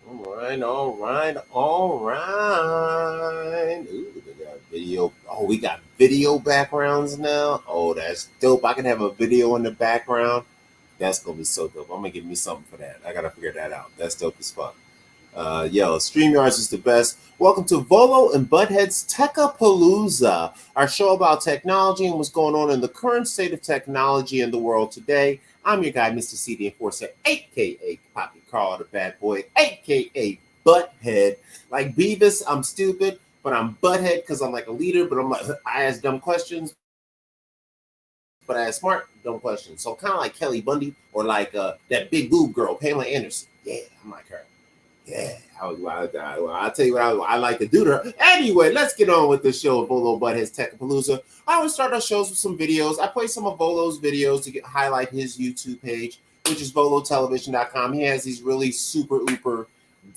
All right. Ooh, we got video. Oh, we got video backgrounds now. Oh, that's dope. I can have a video in the background. That's gonna be so dope. I'm gonna give me something for that. I gotta figure that out. That's dope as fuck. StreamYards is the best. Welcome to Volo and Butthead's Tech-A-Palooza, our show about technology and what's going on in the current state of technology in the world today. I'm your guy, Mr. CD Enforcer, aka Poppy Carl, the bad boy, aka Butthead. Like Beavis, I'm stupid, but I'm Butthead because I'm like a leader, but I ask dumb questions, but I ask smart, dumb questions. So kind of like Kelly Bundy or like that big boob girl, Pamela Anderson. Yeah, I'm like her. Yeah, I'll tell you what I like to do to her. Anyway, let's get on with the show of Volo Butthead's Tech-A-Palooza. I always start our shows with some videos. I play some of Volo's videos to highlight his YouTube page, which is volotelevision.com. He has these really super uber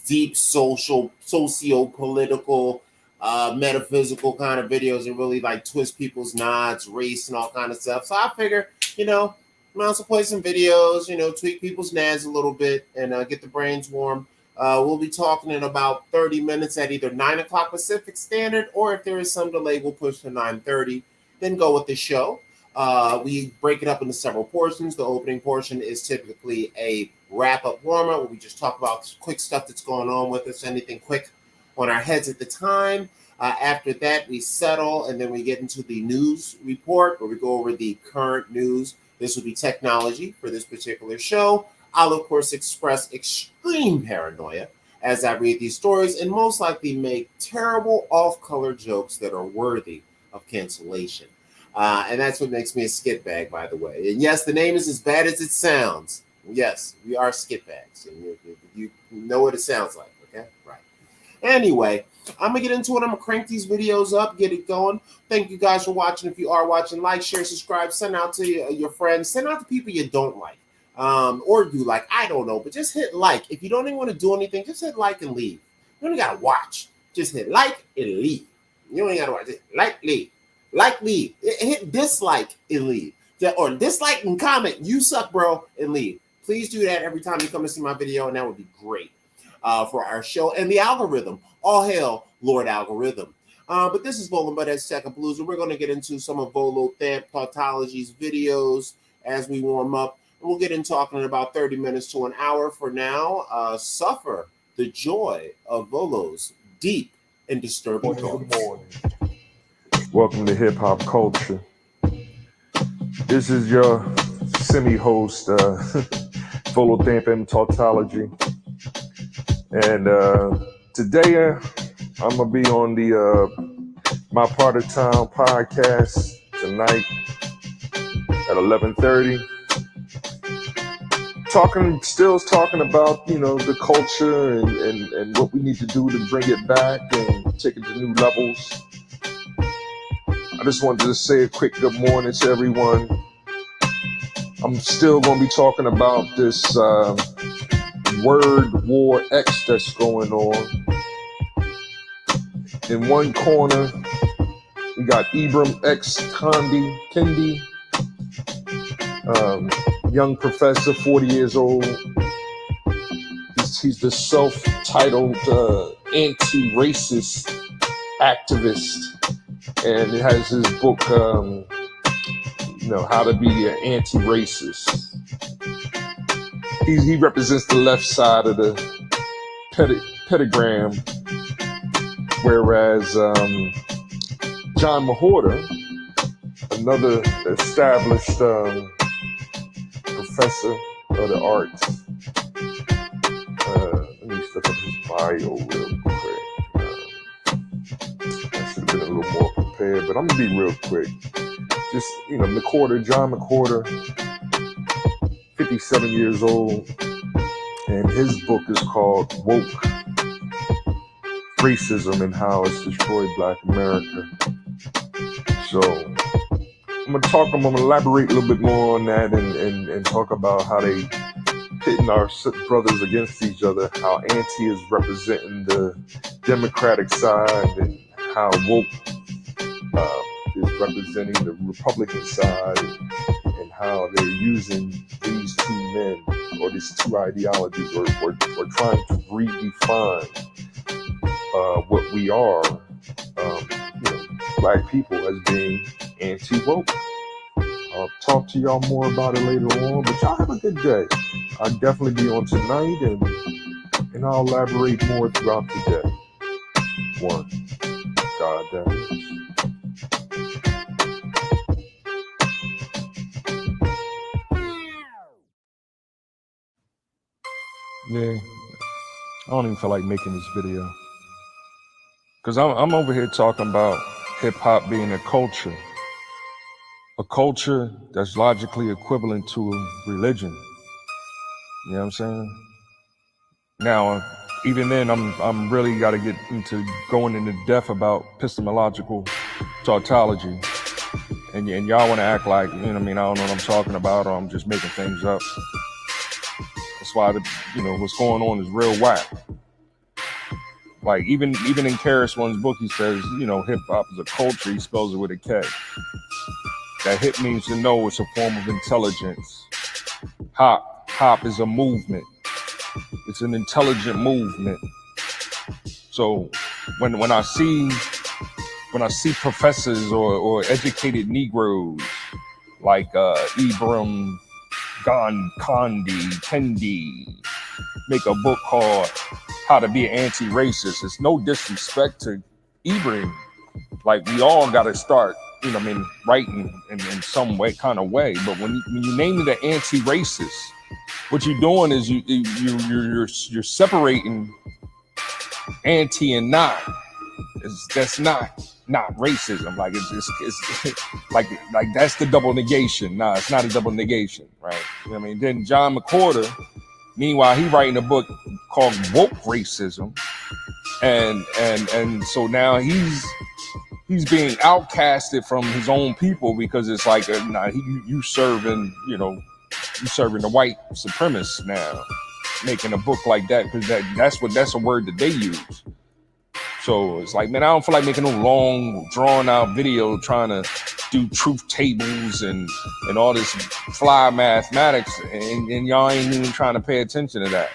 deep socio-political, metaphysical kind of videos and really like twist people's nods, race, and all kind of stuff. So I figure, I'm also play some videos, tweak people's nads a little bit and get the brains warm. We'll be talking in about 30 minutes at either 9 o'clock Pacific Standard, or if there is some delay, we'll push to 9:30, then go with the show. We break it up into several portions. The opening portion is typically a wrap-up warm-up where we just talk about quick stuff that's going on with us, anything quick on our heads at the time. After that, we settle, and then we get into the news report where we go over the current news. This will be technology for this particular show. I'll, of course, express extreme paranoia as I read these stories and most likely make terrible off-color jokes that are worthy of cancellation. And that's what makes me a skit bag, by the way. And yes, the name is as bad as it sounds. Yes, we are skit bags. And you know what it sounds like, okay? Right. Anyway, I'm going to get into it. I'm going to crank these videos up, get it going. Thank you guys for watching. If you are watching, like, share, subscribe, send out to your friends, send out to people you don't like. Or do like, I don't know, but just hit like. If you don't even want to do anything, just hit like and leave. You don't gotta watch. Just hit like and leave. You don't gotta watch. Just like, leave. Like, leave. Hit dislike and leave. Or dislike and comment. You suck, bro, and leave. Please do that every time you come to see my video, and that would be great for our show. And the algorithm. All hail, Lord Algorithm. But this is Volo Butthead's Tech-A-Palooza. We're going to get into some of Volo Tautology's videos as we warm up. We'll get in talking in about 30 minutes to an hour. For now, suffer the joy of Volo's deep and disturbing thoughts. Welcome to Hip Hop Culture. This is your semi-host, Volo Tautology. And today I'm going to be on the My Part of Town podcast tonight at 11:30. Still talking about, the culture and what we need to do to bring it back and take it to new levels. I just wanted to say a quick good morning to everyone. I'm still going to be talking about this word war X that's going on. In one corner, we got Ibram X. Kendi. Young professor, 40 years old. He's the self-titled anti-racist activist, and it has his book, How to Be an Anti-Racist. He represents the left side of the pentagram, whereas John Mahorter, another established professor of the arts. Let me just look up his bio real quick. I should have been a little more prepared, but I'm gonna be real quick. Just, John McWhorter, 57 years old, and his book is called Woke: Racism and How It's Destroyed Black America. So I'm gonna elaborate a little bit more on that and talk about how they pitting our brothers against each other, how anti is representing the Democratic side and how woke is representing the Republican side, and how they're using these two men or these two ideologies or trying to redefine what we are, black people, as being anti-woke. I'll talk to y'all more about it later on, but y'all have a good day. I'll definitely be on tonight, and I'll elaborate more throughout the day. One, God damn it. Yeah, I don't even feel like making this video because I'm over here talking about hip hop being a culture that's logically equivalent to a religion. You know what I'm saying? Now, even then, I'm really got to get into going into depth about epistemological tautology, and y'all want to act like, I don't know what I'm talking about, or I'm just making things up. That's why what's going on is real whack. Like even in Karis One's book, he says, hip hop is a culture. He spells it with a K. That hip means to know. It's a form of intelligence. Hop is a movement. It's an intelligent movement. So when I see professors or educated Negroes like Ibram Kendi make a book called How to Be an Anti-Racist, it's no disrespect to Ibram. Like, we all got to start, writing in some way, kind of way. But when you name it an anti-racist, what you're doing is you're separating anti and not. That's not racism. Like it's like that's the double negation. Nah, it's not a double negation, right? Then John McWhorter, meanwhile, he writing a book called Woke Racism, and so now he's being outcasted from his own people because it's like you serving the white supremacists now, making a book like that because that's a word that they use. So it's like, man, I don't feel like making no long, drawn-out video trying to do truth tables and all this fly mathematics, and y'all ain't even trying to pay attention to that.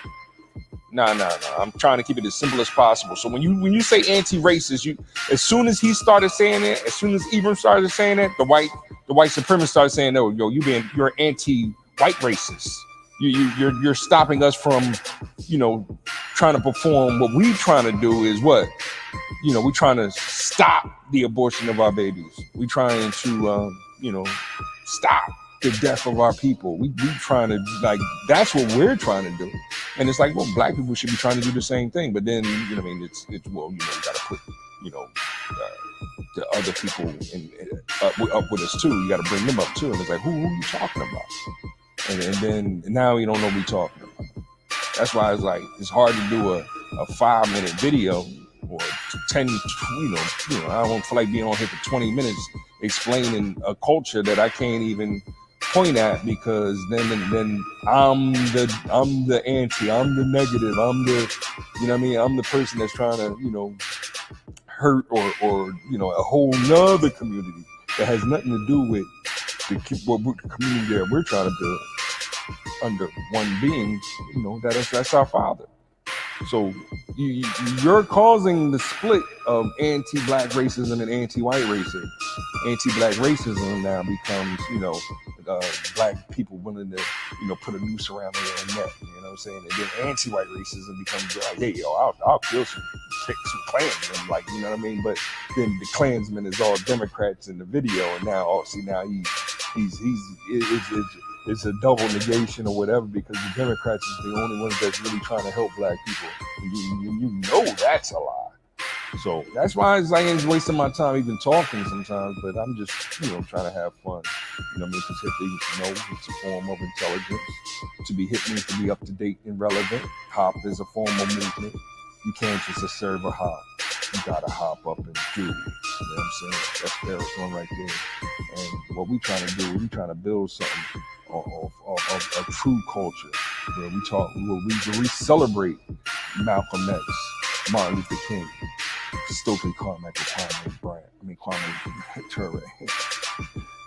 Nah. I'm trying to keep it as simple as possible. So when you say anti-racist, as soon as he started saying it, as soon as Ibram started saying it, the white supremacists started saying, "No, you're anti-white racist. You're stopping us from, trying to perform what we trying to do is what, we're trying to stop the abortion of our babies. We trying to, stop the death of our people. We trying to, like, that's what we're trying to do." And it's like, well, black people should be trying to do the same thing. But then, it's well, you got to put, the other people up with us too. You got to bring them up too. And it's like, who are you talking about? And then now you don't know what we're talking about. That's why it's like, it's hard to do a 5-minute video or 10, I don't feel like being on here for 20 minutes explaining a culture that I can't even point at, because then I'm the anti, I'm the negative, I'm the, I'm the person that's trying to, hurt or a whole nother community that has nothing to do with the community that we're trying to build under one being, that's our Father. So you're causing the split of anti-black racism and anti-white racism. Anti-black racism now becomes, black people willing to, put a noose around their own neck. You know what I'm saying? And then anti-white racism becomes like, hey, I'll kill some Klansmen, like, you know what I mean? But then the Klansman is all Democrats in the video, and now it's a double negation or whatever, because the Democrats is the only ones that's really trying to help black people. You know that's a lie. So that's why it's like, I ain't wasting my time even talking sometimes, but I'm just, trying to have fun. Because hip needs to know it's a form of intelligence. To be hip means to be up to date and relevant. Hop is a form of movement. You can't just observe a hop. You gotta hop up and do. You know what I'm saying? That's Karis One right there. And what we trying to do, we trying to build something of a true culture where we celebrate Malcolm X, Martin Luther King, Stokely Carmichael, Kwame Bryant. Kwame Ture.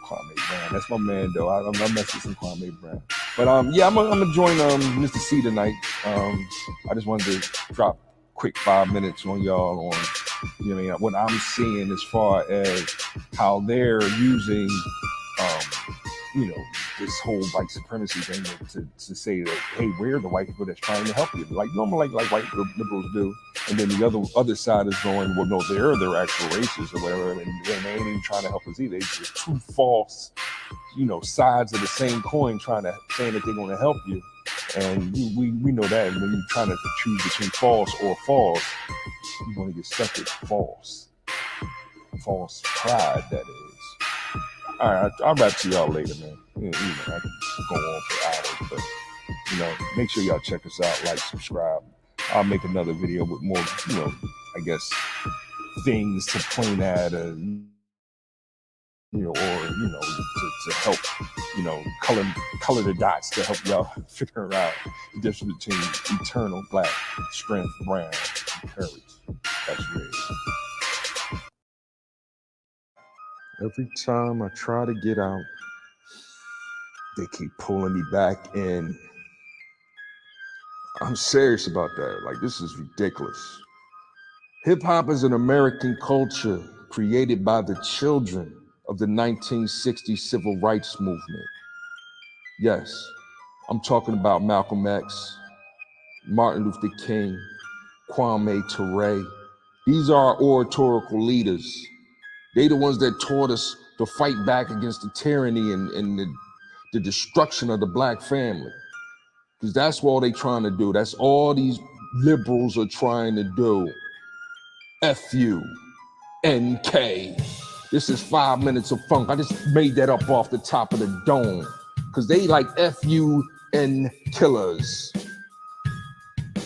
Kwame Brown. That's my man, though. I'm messing with some Kwame Brown. But yeah, I'm gonna join Mr. C tonight. I just wanted to drop quick 5 minutes on y'all on, you know, what I'm seeing as far as how they're using, you know, this whole white supremacy thing to say that, hey, we're the white people that's trying to help you, like normal, like white liberals do. And then the other side is going, well, no, they're actual racists or whatever, and they ain't even trying to help us either. It's just two false, you know, sides of the same coin, saying that they're going to help you. And we know that when you're trying to choose between false or false, you're going to get stuck with false pride, that is. All right, I'll wrap to y'all later, man. You know, I can go on for hours, but, you know, make sure y'all check us out, like, subscribe. I'll make another video with more, you know, I guess, things to point at, you know, or, you know, to help, you know, color the dots to help y'all figure out the difference between eternal black, strength, brown, and courage. That's red. Every time I try to get out, they keep pulling me back in. I'm serious about that. Like, this is ridiculous. Hip hop is an American culture created by the children of the 1960s civil rights movement. Yes, I'm talking about Malcolm X, Martin Luther King, Kwame Ture. These are our oratorical leaders. They the ones that taught us to fight back against the tyranny and the destruction of the black family. Because that's what they trying to do. That's all these liberals are trying to do. FUNK. This is 5 minutes of funk. I just made that up off the top of the dome. Because they like FUN killers.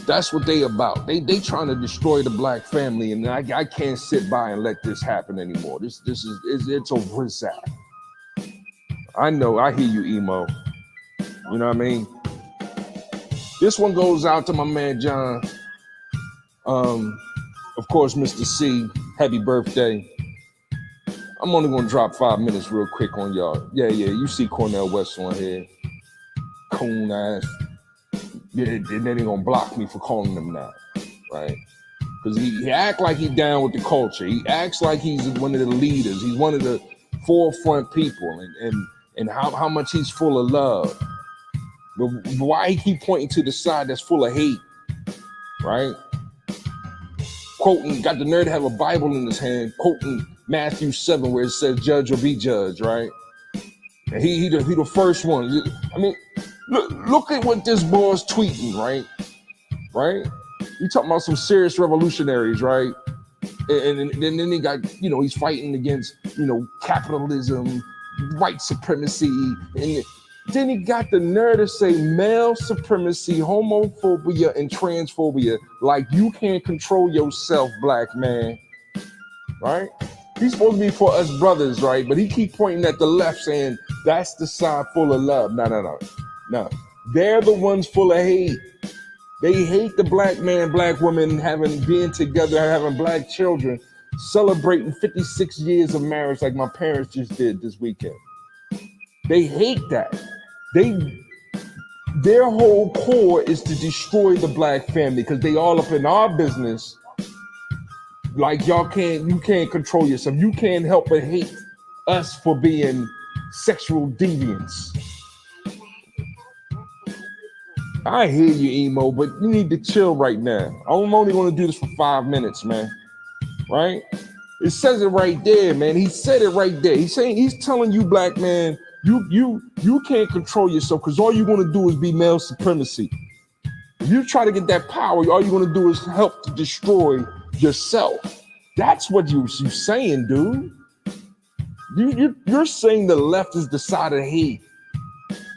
That's what they about. They trying to destroy the black family, and I can't sit by and let this happen anymore. It's over. It's out. I know. I hear you, emo. You know what I mean? This one goes out to my man John. Of course, Mr. C. Happy birthday. I'm only gonna drop 5 minutes real quick on y'all. Yeah. You see Cornell West on here. Coon ass. Yeah, and then they gonna block me for calling him that, right? Because he act like he down with the culture. He acts like he's one of the leaders. He's one of the forefront people, and how much he's full of love. But why he keep pointing to the side that's full of hate, right? Quoting, got the nerd to have a Bible in his hand, quoting Matthew 7 where it says, "Judge or be judged," right? And he the first one. I mean, look at what this boy's tweeting, right? You talking about some serious revolutionaries, right? And then he got, you know, he's fighting against, you know, capitalism, white supremacy, and then he got the nerve to say male supremacy, homophobia, and transphobia. Like, you can't control yourself, black man, right? He's supposed to be for us brothers, right? But he keep pointing at the left saying that's the side full of love. No. They're the ones full of hate. They hate the black man, black woman being together, having black children, celebrating 56 years of marriage like my parents just did this weekend. They hate that. Their whole core is to destroy the black family because they all up in our business. Like, you can't control yourself. You can't help but hate us for being sexual deviants. I hear you, emo, but you need to chill right now. I'm only going to do this for 5 minutes, man. Right? It says it right there, man. He said it right there. He's telling you, black man, you can't control yourself because all you're going to do is be male supremacy. If you try to get that power, all you're going to do is help to destroy yourself. That's what you're saying, dude. You're saying the left is the side of hate.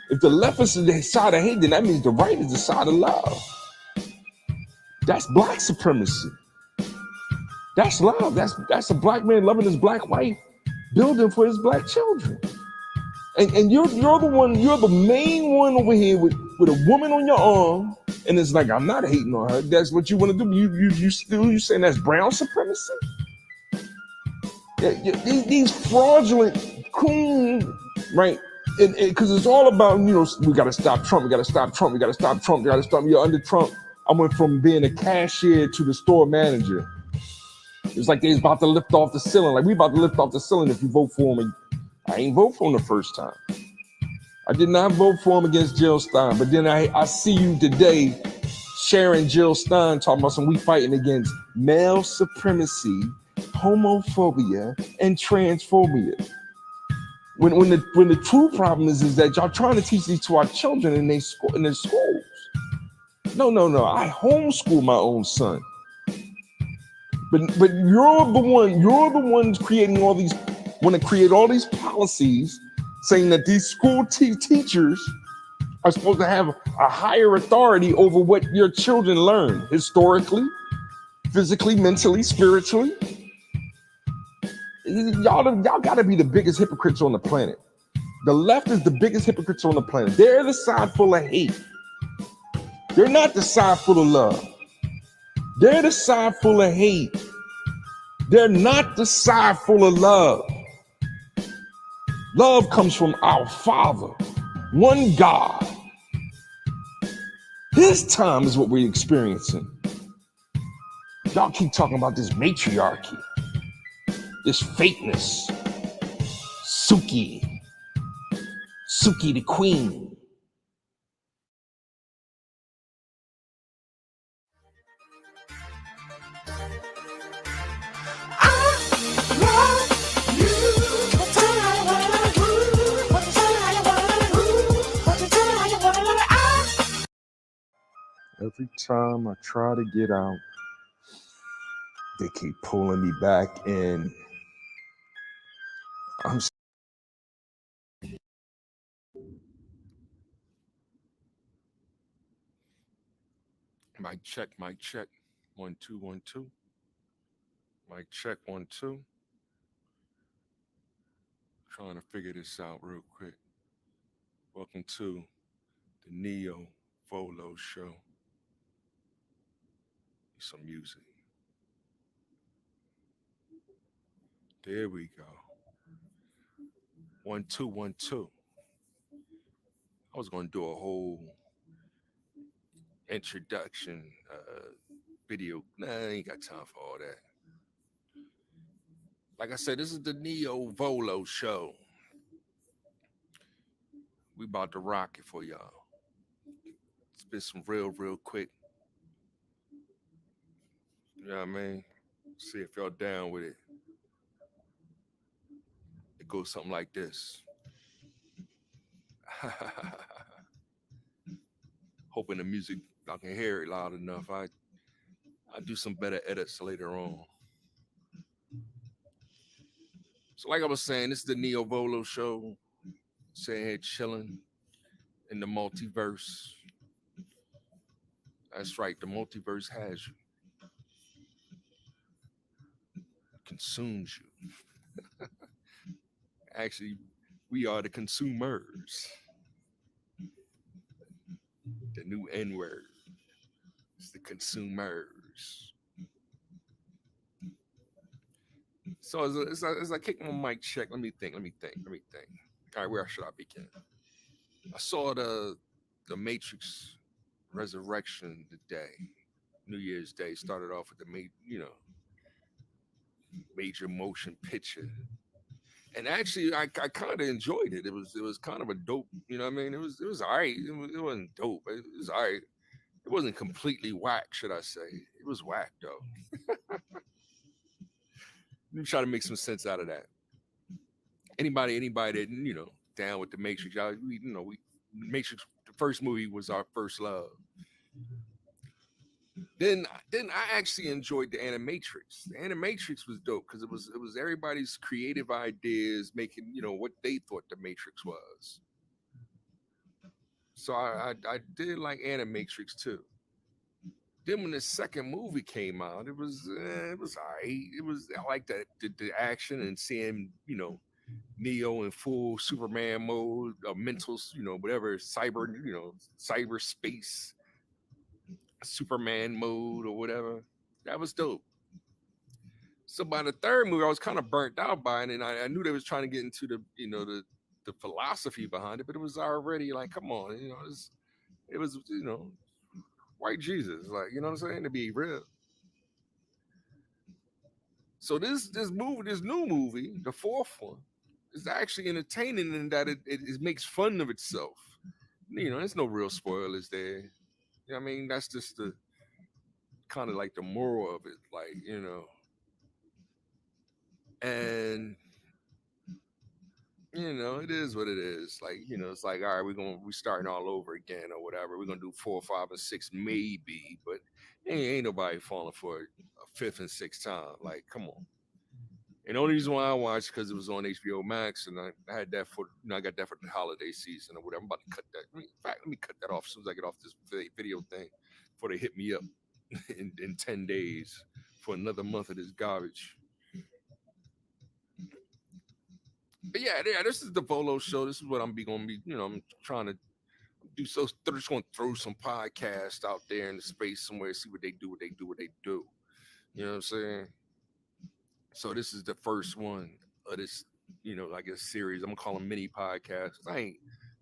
If the left is the side of hate, then that means the right is the side of love. That's black supremacy. That's love. That's a black man loving his black wife, building for his black children. And you're the main one over here with a woman on your arm, and it's like, I'm not hating on her. That's what you want to do. You saying that's brown supremacy? Yeah, these fraudulent coon right? And because it's all about, we got to stop Trump, we got to stop Trump, we got to stop Trump, we got to stop. Under Trump, I went from being a cashier to the store manager. It's like they was about to lift off the ceiling. Like, we about to lift off the ceiling if you vote for him. I ain't vote for him the first time. I did not vote for him against Jill Stein. But then I see you today sharing Jill Stein talking about we fighting against male supremacy, homophobia, and transphobia. When the true problem is that y'all trying to teach these to our children in their schools. No. I homeschool my own son. But you're the ones creating all these, want to create all these policies saying that these school teachers are supposed to have a higher authority over what your children learn historically, physically, mentally, spiritually. Y'all got to be the biggest hypocrites on the planet. The left is the biggest hypocrites on the planet. They're the side full of hate. They're not the side full of love. They're the side full of hate. They're not the side full of love. Love comes from our Father, one God. His time is what we're experiencing. Y'all keep talking about this matriarchy, this fakeness. Suki the queen. Every time I try to get out, they keep pulling me back in. Mic check. 1 2 1 2. Mic check 1 2. Trying to figure this out real quick. Welcome to the Neo VOLO show. Some music. There we go. 1 2 1 2. I was going to do a whole introduction video. Nah, I ain't got time for all that. Like I said, this is the Neo VOLO show. We about to rock it for y'all. It's been some real quick. You know what I mean? See if y'all down with it. It goes something like this. Hoping the music, I can hear it loud enough. I do some better edits later on. So like I was saying, this is the Neo VOLO show. Sitting here chilling in the multiverse. That's right, the multiverse has you. Consumes you. Actually, we are the consumers. The new N-word. It's the consumers. So as I kick my mic check, let me think. All right, where should I begin? I saw the Matrix Resurrection today, New Year's Day. Started off with the major motion picture, and actually I kind of enjoyed it. It was kind of a dope, you know what I mean? It was all right. It wasn't dope. It was all right. It wasn't completely whack, should I say? It was whack though. Let me try to make some sense out of that. Anybody that down with the Matrix? Matrix. The first movie was our first love. Then I actually enjoyed the Animatrix. The Animatrix was dope because it was everybody's creative ideas making what they thought the Matrix was. So I did like Animatrix too. Then when the second movie came out, it was alright. I like the action and seeing Neo in full Superman mode, mental whatever cyberspace Superman mode or whatever. That was dope. So by the third movie, I was kind of burnt out by it, and I knew they was trying to get into the the philosophy behind it, but it was already like, come on, it was white Jesus, like, you know what I'm saying, to be real. So this new movie, the fourth one, is actually entertaining in that it makes fun of itself. There's no real spoilers there. I mean, that's just the kind of like the moral of it, like, and it is what it is. Like, it's like, all right, we're starting all over again or whatever. We're gonna do 4, 5, and 6 maybe, but ain't nobody falling for it a fifth and sixth time. Like, come on. And the only reason why I watched because it was on HBO Max, and I had that for I got that for the holiday season or whatever. I'm about to cut that. In fact, let me cut that off as soon as I get off this video thing before they hit me up in 10 days for another month of this garbage. But yeah, this is the VOLO show. This is what I'm gonna be. I'm trying to do. So they're just gonna throw some podcasts out there in the space somewhere, see what they do. You know what I'm saying? So this is the first one of this, I guess series. I'm gonna call them mini podcasts. I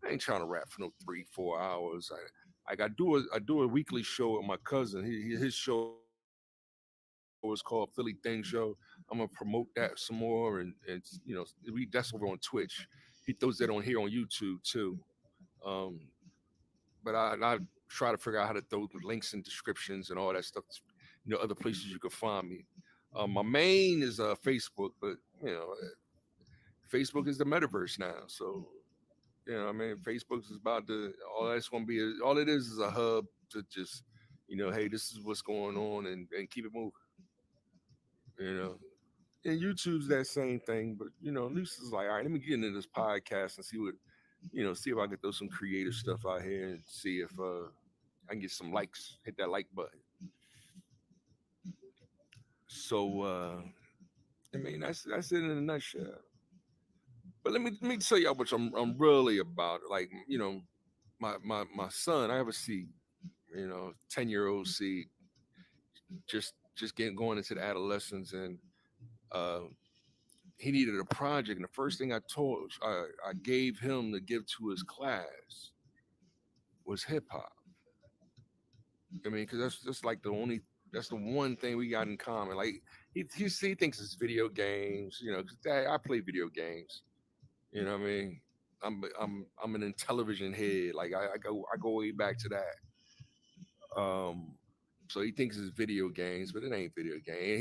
ain't trying to rap for no 3-4 hours. I do a weekly show with my cousin. His show is called Philly Thing Show. I'm gonna promote that some more, and that's over on Twitch. He throws that on here on YouTube too. But I try to figure out how to throw the links and descriptions and all that stuff. Other places you can find me. My main is Facebook, but Facebook is the metaverse now. So I mean, Facebook is about to all that's going to be. All it is a hub to just hey, this is what's going on, and keep it moving. And YouTube's that same thing, but at least it's like, all right, let me get into this podcast and see what see if I can throw some creative stuff out here and see if I can get some likes. Hit that like button. So I mean, that's it in a nutshell. But let me tell y'all what I'm really about. Like, my son, I have a seed, 10-year-old seed, just going into the adolescence, and he needed a project, and the first thing I gave him to give to his class was hip hop. I mean, because that's just like that's the one thing we got in common. Like he thinks it's video games, because I play video games. You know what I mean? I'm an Intellivision head. Like I go way back to that. So he thinks it's video games, but it ain't video game.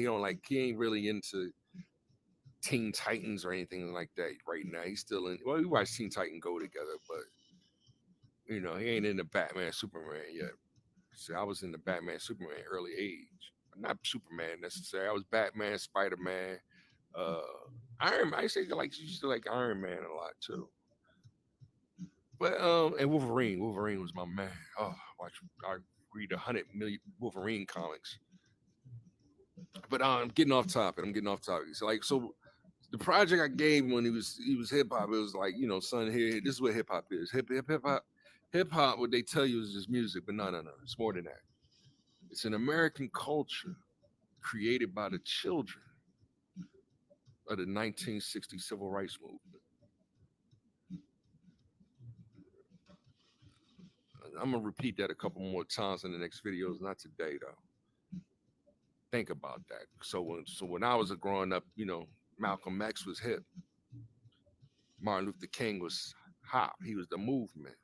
He ain't really into Teen Titans or anything like that right now. He's still we watch Teen Titan Go together, but he ain't into Batman Superman yet. See, I was in the Batman Superman early age. Not Superman necessarily. I was Batman, Spider-Man, Iron Man. I say you used to like Iron Man a lot too. But and Wolverine. Wolverine was my man. Oh, I read 100 million Wolverine comics. But I'm getting off topic. So the project I gave him when he was hip hop, it was like, son, here, this is what hip hop is. Hip hop, what they tell you is just music, but no. It's more than that. It's an American culture created by the children of the 1960 civil rights movement. I'm gonna repeat that a couple more times in the next videos, not today though. Think about that. So when I was growing up, Malcolm X was hip. Martin Luther King was hop. He was the movement.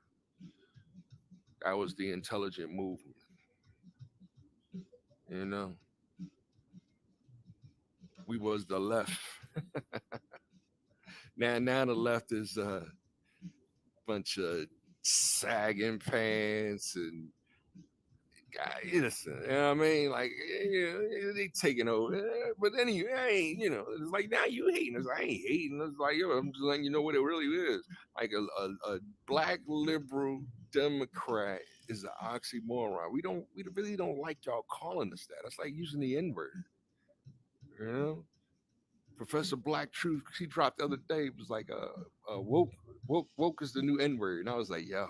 That was the intelligent movement. We was the left. now the left is a bunch of sagging pants and innocent. You know what I mean? Like, they taking over. But anyway, I ain't, it's like, now you hating us. I ain't hating us. Like, I'm just letting you know what it really is. Like a black liberal Democrat is an oxymoron. We really don't like y'all calling us that. It's like using the N-word. Professor Black Truth, he dropped the other day, it was like woke is the new N-word. And I was like, yo,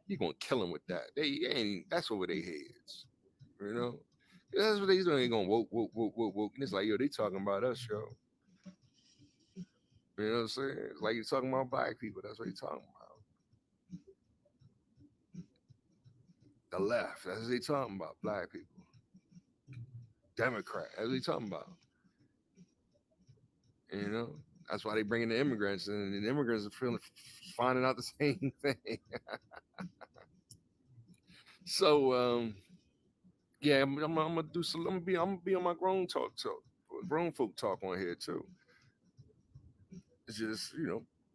you gonna kill him with that. They ain't, that's over their heads. That's what they doing. They going woke. And it's like, yo, they talking about us, yo. You know what I'm saying? It's like you're talking about black people. That's what you're talking about. The left. That's what they're talking about. Black people. Democrat. That's what they're talking about. You know? That's why they bring in the immigrants, and the immigrants are finding out the same thing. So, yeah, I'm gonna do some. I'm gonna be on my grown grown folk talk on here too. It's just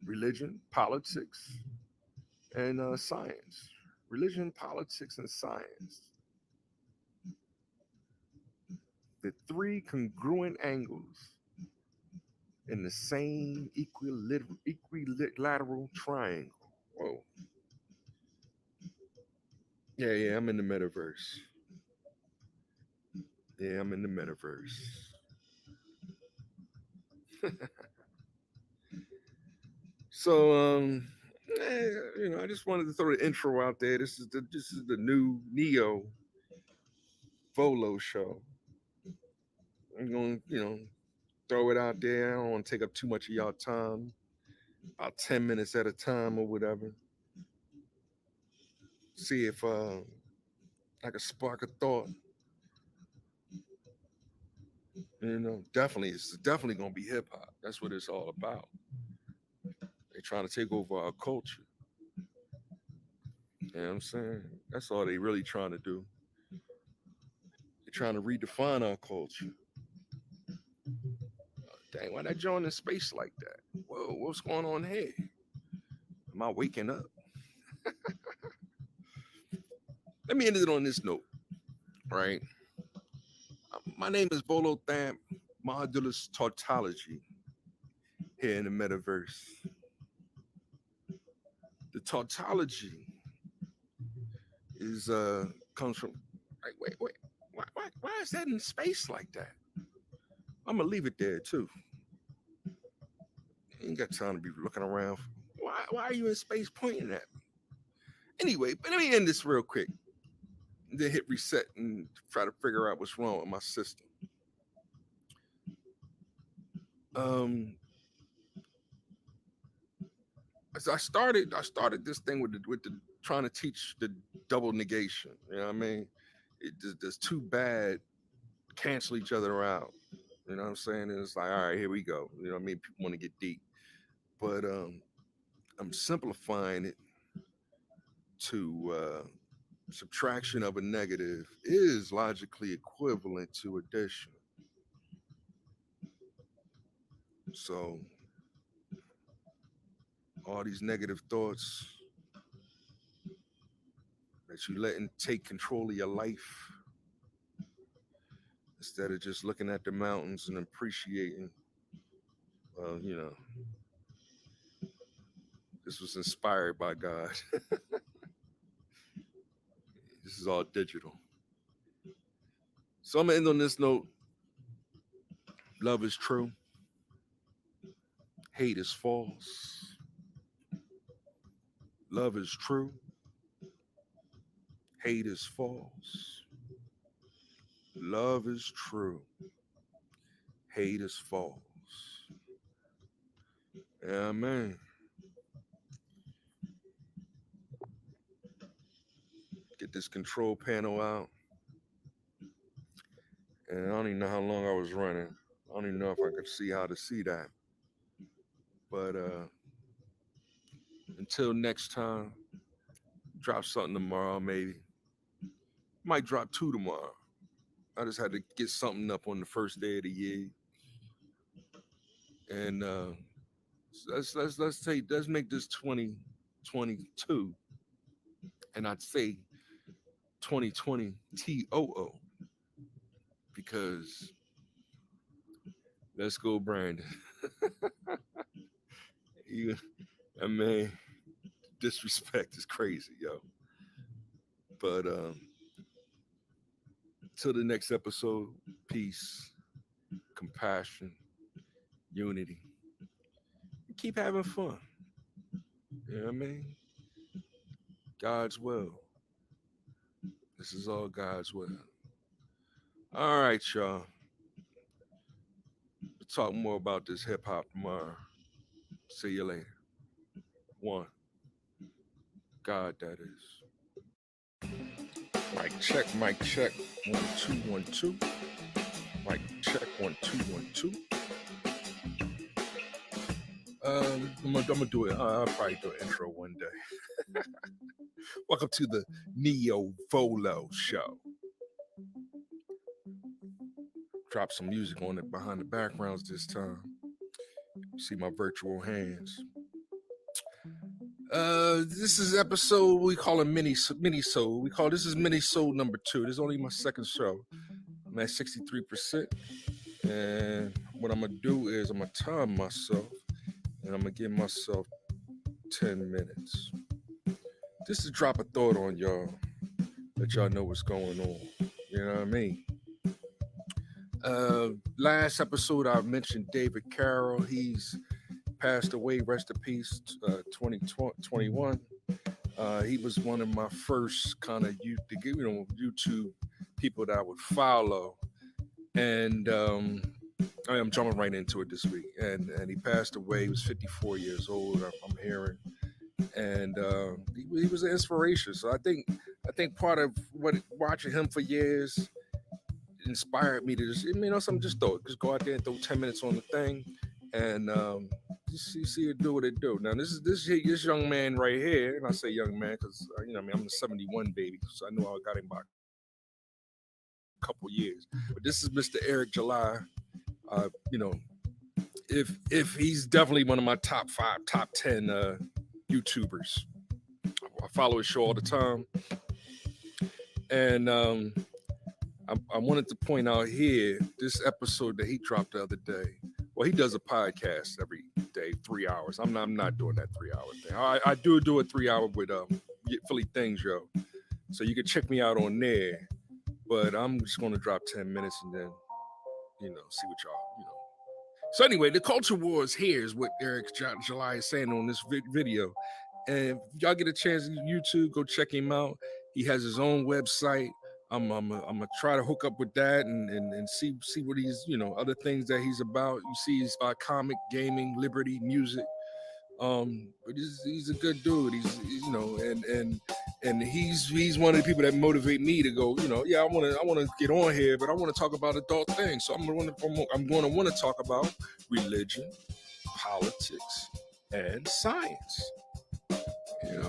religion, politics, and science. Religion, politics, and science. The three congruent angles in the same equilateral triangle. Whoa. Yeah, I'm in the metaverse. Yeah, I'm in the metaverse. So, I just wanted to throw the intro out there. This is the new Neo VOLO show. I'm going to, throw it out there. I don't want to take up too much of y'all time. About 10 minutes at a time or whatever. See if I could spark a thought. It's definitely gonna be hip hop. That's what it's all about. They're trying to take over our culture. You know what I'm saying? That's all they really trying to do. They're trying to redefine our culture. Dang, why that join in space like that? Whoa, what's going on here? Am I waking up? Let me end it on this note, right? My name is Bolo Tham, Modulus Tautology, here in the metaverse. The tautology is comes from wait. Why is that in space like that? I'm gonna leave it there too. You ain't got time to be looking around. Why are you in space pointing at me? Anyway, but let me end this real quick. Then hit reset and try to figure out what's wrong with my system. As I started this thing with the trying to teach the double negation. You know what I mean? There's two bad cancel each other out. You know what I'm saying? And it's like, all right, here we go. You know what I mean? People want to get deep. But I'm simplifying it to subtraction of a negative is logically equivalent to addition. So all these negative thoughts that you letting take control of your life, instead of just looking at the mountains and appreciating, well, this was inspired by God. This is all digital. So I'm gonna end on this note. Love is true. Hate is false. Love is true. Hate is false. Love is true. Hate is false. Yeah, man. Get this control panel out. And I don't even know how long I was running. I don't even know if I could see how to see that. But until next time, drop something tomorrow, maybe. Might drop 2 tomorrow. I just had to get something up on the first day of the year. And let's make this 2022. And I'd say 2020 TOO. Because let's go, Brandon. I mean, disrespect is crazy, yo. But till the next episode, peace, compassion, unity. Keep having fun. You know what I mean? God's will. This is all God's will. All right, y'all. We'll talk more about this hip hop tomorrow. See you later. One. God, that is. Mic check, mic check. 1, 2, 1, 2. Mic check, 1, 2, 1, 2. I'm gonna do it. I'll probably do an intro one day. Welcome to the VOLO show. Drop some music on it behind the backgrounds this time. See my virtual hands. This is episode, we call it mini-sode. This is mini-sode number 2. This is only my second show. I'm at 63%. And what I'm going to do is I'm going to time myself. And I'm going to give myself 10 minutes. Just to drop a thought on y'all. Let y'all know what's going on. You know what I mean? Last episode I mentioned David Carroll. He's passed away, rest in peace, 2021. He was one of my first kind of YouTube people that I would follow. And I am jumping right into it this week. And he passed away. He was 54 years old, I'm hearing. And he was an inspiration. So I think part of what watching him for years inspired me to just go out there and throw 10 minutes on the thing and just see it do what it do. Now this young man right here, and I say young man because I'm a 71 baby, so I know I got him by a couple years. But this is Mr. Eric July. If he's definitely one of my top 5, top 10 YouTubers. I follow his show all the time, and I wanted to point out here this episode that he dropped the other day. Well, he does a podcast every day, 3 hours. I'm not doing that 3 hour thing. I do a 3 hour with Philly Things, yo. So you can check me out on there. But I'm just gonna drop 10 minutes and then, see what y'all, So anyway, the culture wars here is what Eric July is saying on this video. And if y'all get a chance on YouTube, go check him out. He has his own website. I'm gonna try to hook up with that and see what he's other things that he's about. You see, he's about comic, gaming, liberty, music. But he's a good dude. He's and he's one of the people that motivate me to go. I want to get on here, but I want to talk about adult things. So I'm going to want to talk about religion, politics, and science.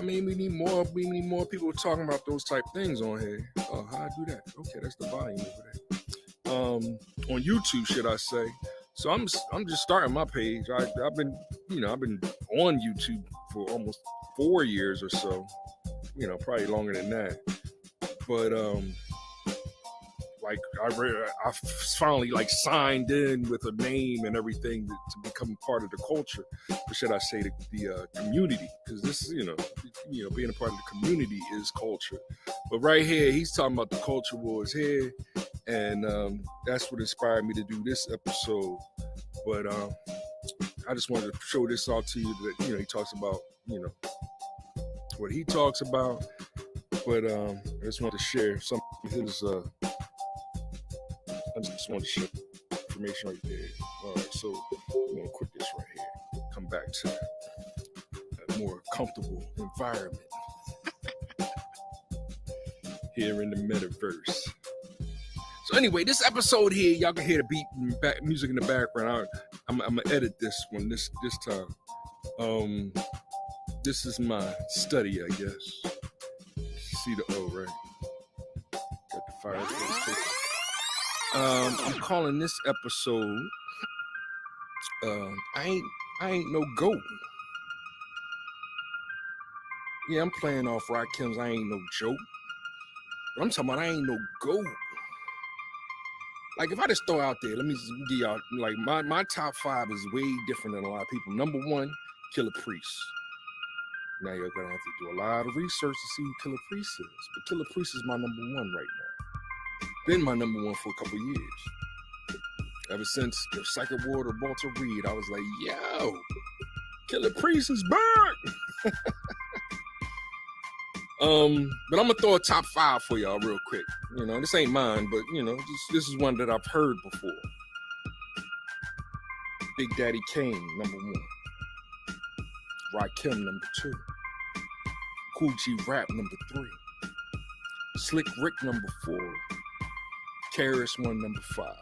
We need more people talking about those type things on here. Oh, how I do that? Okay, that's the volume over there. On YouTube, should I say? So I'm just starting my page. I've been on YouTube for almost 4 years or so. Probably longer than that. But I finally signed in with a name and everything to become part of the culture, or should I say the community? Because this, being a part of the community is culture. But right here, he's talking about the culture wars here, and that's what inspired me to do this episode. But I just wanted to show this all to you that he talks about what he talks about. But I just wanted to share some of his. I just want to share information right there. All right, so I'm going to quit this right here. Come back to a more comfortable environment here in the metaverse. So anyway, this episode here, y'all can hear the beat music in the background. I'm going to edit this one this time. This is my study, I guess. See the O, right? Got the fireplace. I'm calling this episode I ain't no goat. Yeah, I'm playing off Rakim's I ain't no joke. But I'm talking about I ain't no goat. Like if I just throw out there, let me give y'all my top 5 is way different than a lot of people. Number 1, Killer Priest. Now you're gonna have to do a lot of research to see who Killer Priest is. But Killer Priest is my number 1 right now. Been my number 1 for a couple years. Ever since the Psychic Ward or Walter Reed, I was like, yo, Killer Priest is back. But I'm gonna throw a top 5 for y'all real quick. This ain't mine, but this is one that I've heard before. Big Daddy Kane, number 1. Rakim number 2. Cool G Rap number 3. Slick Rick number 4. KRS-One number 5.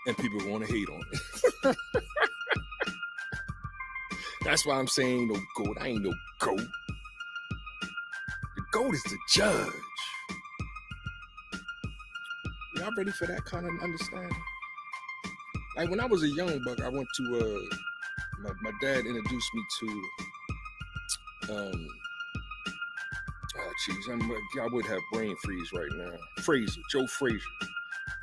And people want to hate on it. That's why I'm saying no GOAT. I ain't no GOAT. The GOAT is the judge. Y'all ready for that kind of understanding? Like when I was a young buck, I went to my dad introduced me to I would have brain freeze right now. Joe Frazier,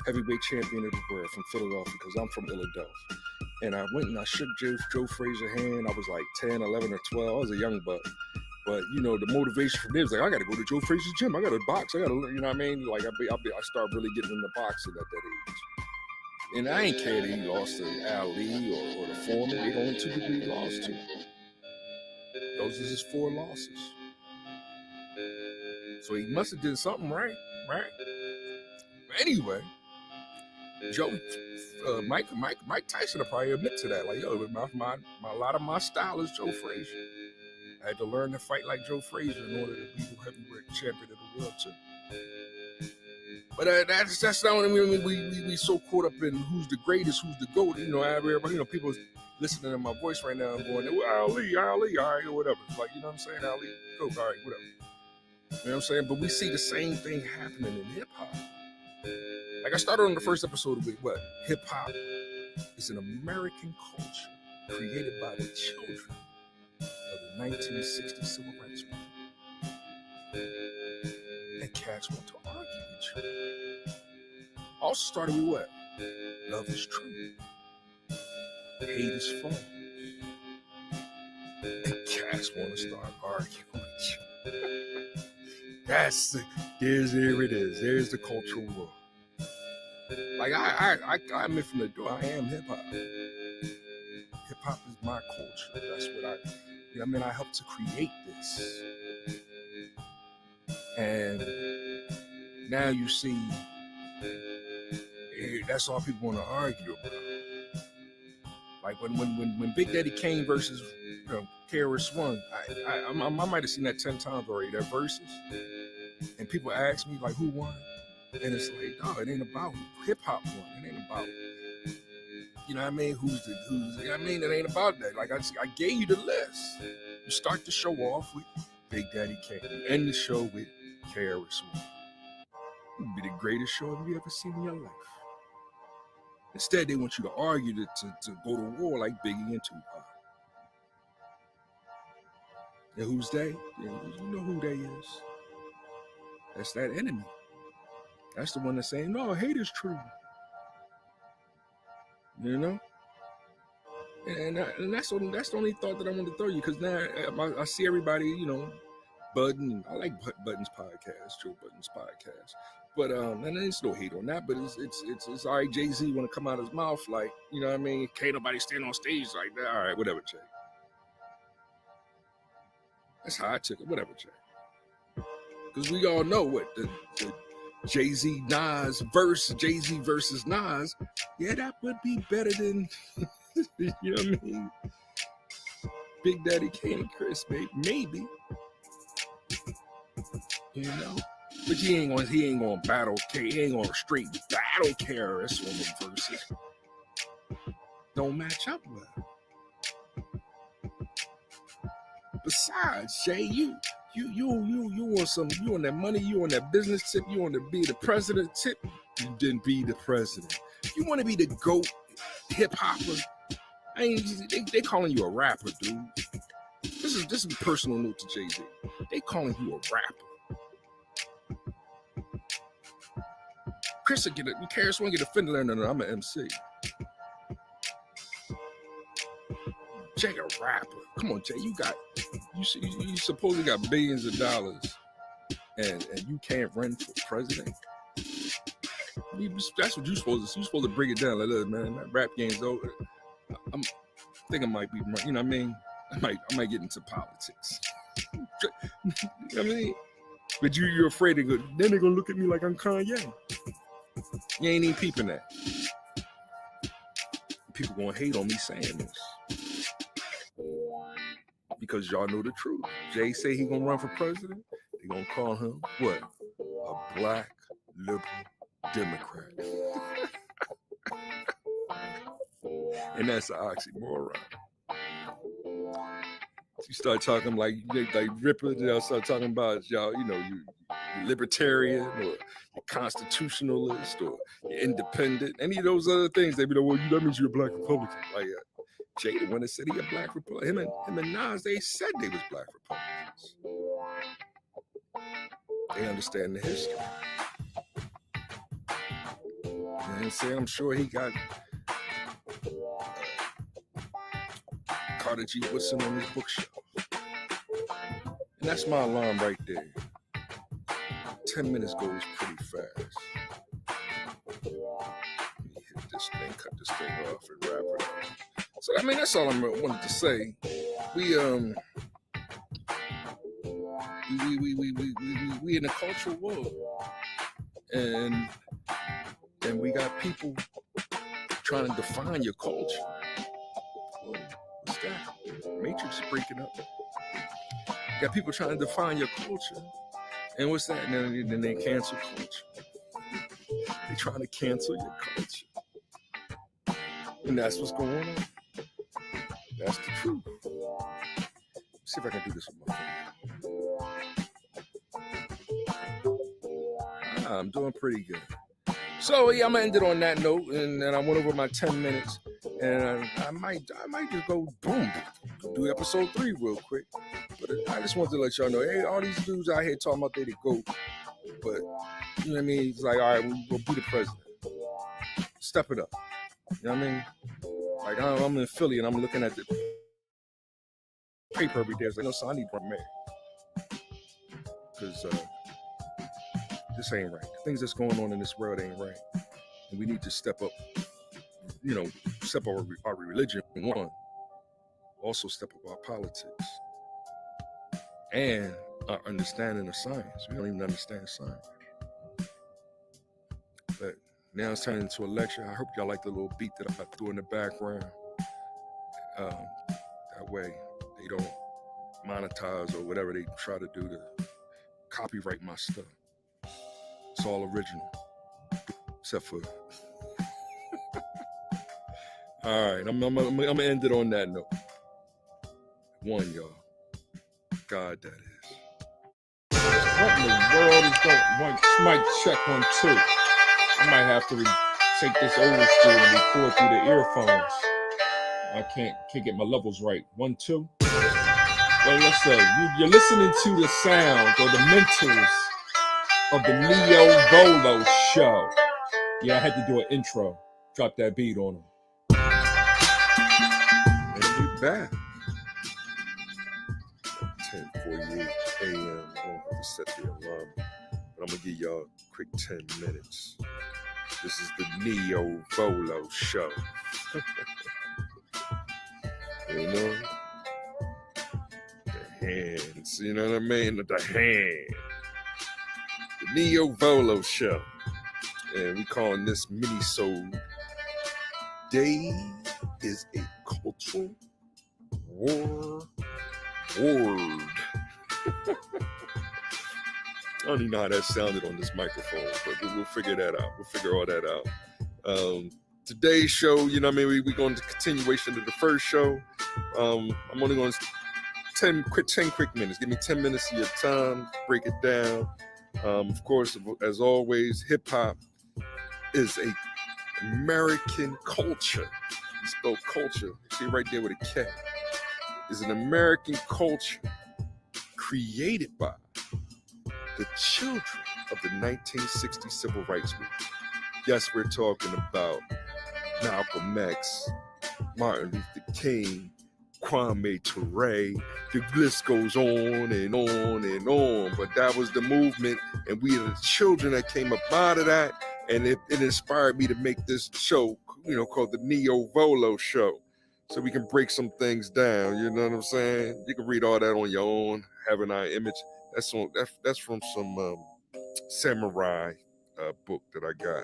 heavyweight champion of the world from Philadelphia, because I'm from Philadelphia. And I went and I shook Joe Frazier's hand. I was like 10, 11, or 12. I was a young buck. But, you know, the motivation from there was like, I got to go to Joe Frazier's gym. I got to box. I got to, you know what I mean? Like, I started really getting into boxing at that age. And I ain't care that he lost to Ali or the Foreman. They the only 2 people he lost to. Those are his 4 losses. So he must have did something right? But anyway, Mike Tyson will probably admit to that. Like, yo, a lot of my style is Joe Frazier. I had to learn to fight like Joe Frazier in order to be the heavyweight champion of the world too. But that's not what I mean. We so caught up in who's the greatest, who's the GOAT. You know, everybody, you know, people listening to my voice right now and going, well, Ali, all right, or whatever. Like, you know what I'm saying? Ali, GOAT, all right, whatever. You know what I'm saying? But we see the same thing happening in hip hop. Like I started on the first episode with what? Hip hop is an American culture created by the children of the 1960 civil rights movement. And cats want to argue with you. Also started with what? Love is true. Hate is false. And cats want to start arguing with you. There it is. There's the cultural world. Like I admit from the door, I am hip hop. Hip hop is my culture. That's what I helped to create this. And now you see, that's all people want to argue about. Like when Big Daddy Kane versus KRS-One, I might have seen that 10 times already, that versus. And people ask me like, who won? And it's like, no, it ain't about hip hop won. It ain't about, you know what I mean? Who's you know what I mean? It ain't about that. Like I gave you the list. You start the show off with Big Daddy Kane. You end the show with KRS-One. It would be the greatest show you ever seen in your life. Instead, they want you to argue to go to war like Biggie and Tupac. And who's they? You know who they is. That's that enemy. That's the one that's saying, no, hate is true. You know? And that's the only thought that I want to throw you, because now I see everybody, you know, Budden. I like Budden's podcast, Joe Budden's podcast. But and there's no hate on that, but it's all right. Jay-Z want to come out of his mouth like, you know what I mean? Can't nobody stand on stage like that. All right, whatever, Jay. That's how I took it. Whatever, Jay. Because we all know what the Jay-Z Nas verse, Jay-Z versus Nas. Yeah, that would be better than you know what I mean? Big Daddy Kane, Chris, maybe. You know. But he ain't gonna battle. He ain't gonna straight battle KRS on the verses. Don't match up well. Besides, Jay, you want some? You on that money? You on that business tip? You want to be the president tip? You didn't be the president. You want to be the GOAT hip hopper? They calling you a rapper, dude. This is a personal note to Jay-Z. They calling you a rapper. Chris will get it. KRS won't get offended. No, I'm an MC. Jay, a rapper. Come on, Jay. You supposedly got billions of dollars, and you can't run for president. That's what you're supposed to. You're supposed to bring it down. Like, look, man, that rap game's over. I think I might be, you know what I mean? I might get into politics. You know what I mean? But you're afraid to go. Then they're gonna look at me like I'm Kanye. You ain't even peeping that. People gonna hate on me saying this. because y'all know the truth. Jay say he gonna run for president. They gonna call him what? A black liberal Democrat. And that's an oxymoron. You start talking like Ripper, y'all start talking about y'all, you libertarian or you're constitutionalist or you're independent, any of those other things, they be like, well, that means you're a black Republican. Like Jay, the one that said he a black Republican, him and Nas, they said they was black Republicans. They understand the history. You know what I'm saying? I'm sure he got Carter G. Woodson on his bookshelf. And that's my alarm right there. 10 minutes goes pretty fast. Let me hit this thing, cut this thing off, and wrap it up. So, I mean, that's all I wanted to say. We in a cultural war. And we got people trying to define your culture. Whoa, what's that? Matrix is breaking up. You got people trying to define your culture. And what's that? And then they cancel culture. They trying to cancel your culture. And that's what's going on. That's the truth. Let's see if I can do this with my phone. I'm doing pretty good. So yeah, I'm gonna end it on that note, and I went over my 10 minutes, and I might just go boom, do episode 3 real quick. But I just wanted to let y'all know, hey, all these dudes out here talking about they the GOAT, but you know what I mean? It's like, all right, we'll be the president. Step it up. You know what I mean? Like I'm in Philly and I'm looking at the paper every day. It's like, no, son, I need to run mayor. Because this ain't right. The things that's going on in this world ain't right. And we need to step up, step up our religion, one. Also step up our politics. And our understanding of science. We don't even understand science. But now it's turning into a lecture. I hope y'all like the little beat that I threw in the background. That way they don't monetize or whatever they try to do to copyright my stuff. It's all original. Except for... All right, I'm gonna end it on that note. One, y'all. God, that is. What in the world is going? Mic check 1 2. I might have to take this old school and record through the earphones. I can't get my levels right. 1 2. Well, let's say you're listening to the sound or the mentals of the VOLO show. Yeah, I had to do an intro. Drop that beat on them. And we back. 10:48 a.m. I don't have to set the alarm, but I'm gonna give y'all a quick 10 minutes. This is the VOLO show. You know? The hands, you know what I mean? The hand. The VOLO show. And we calling this mini-sode Day is a Cultural War Word. I don't even know how that sounded on this microphone, but we'll figure that out. We'll figure all that out. Today's show, you know what I mean? We're going to continuation of the first show. I'm only going to 10 quick minutes. Give me 10 minutes of your time. Break it down. Of course, as always, hip hop is a American culture. You spell culture. See right there with a K. Is an American culture created by the children of the 1960 Civil Rights Movement. Yes, we're talking about Malcolm X, Martin Luther King, Kwame Ture. The list goes on and on and on. But that was the movement, and we are the children that came up out of that, and it inspired me to make this show, called the VOLO show. So we can break some things down, you know what I'm saying? You can read all that on your own, have an eye image. That's from some samurai book that I got.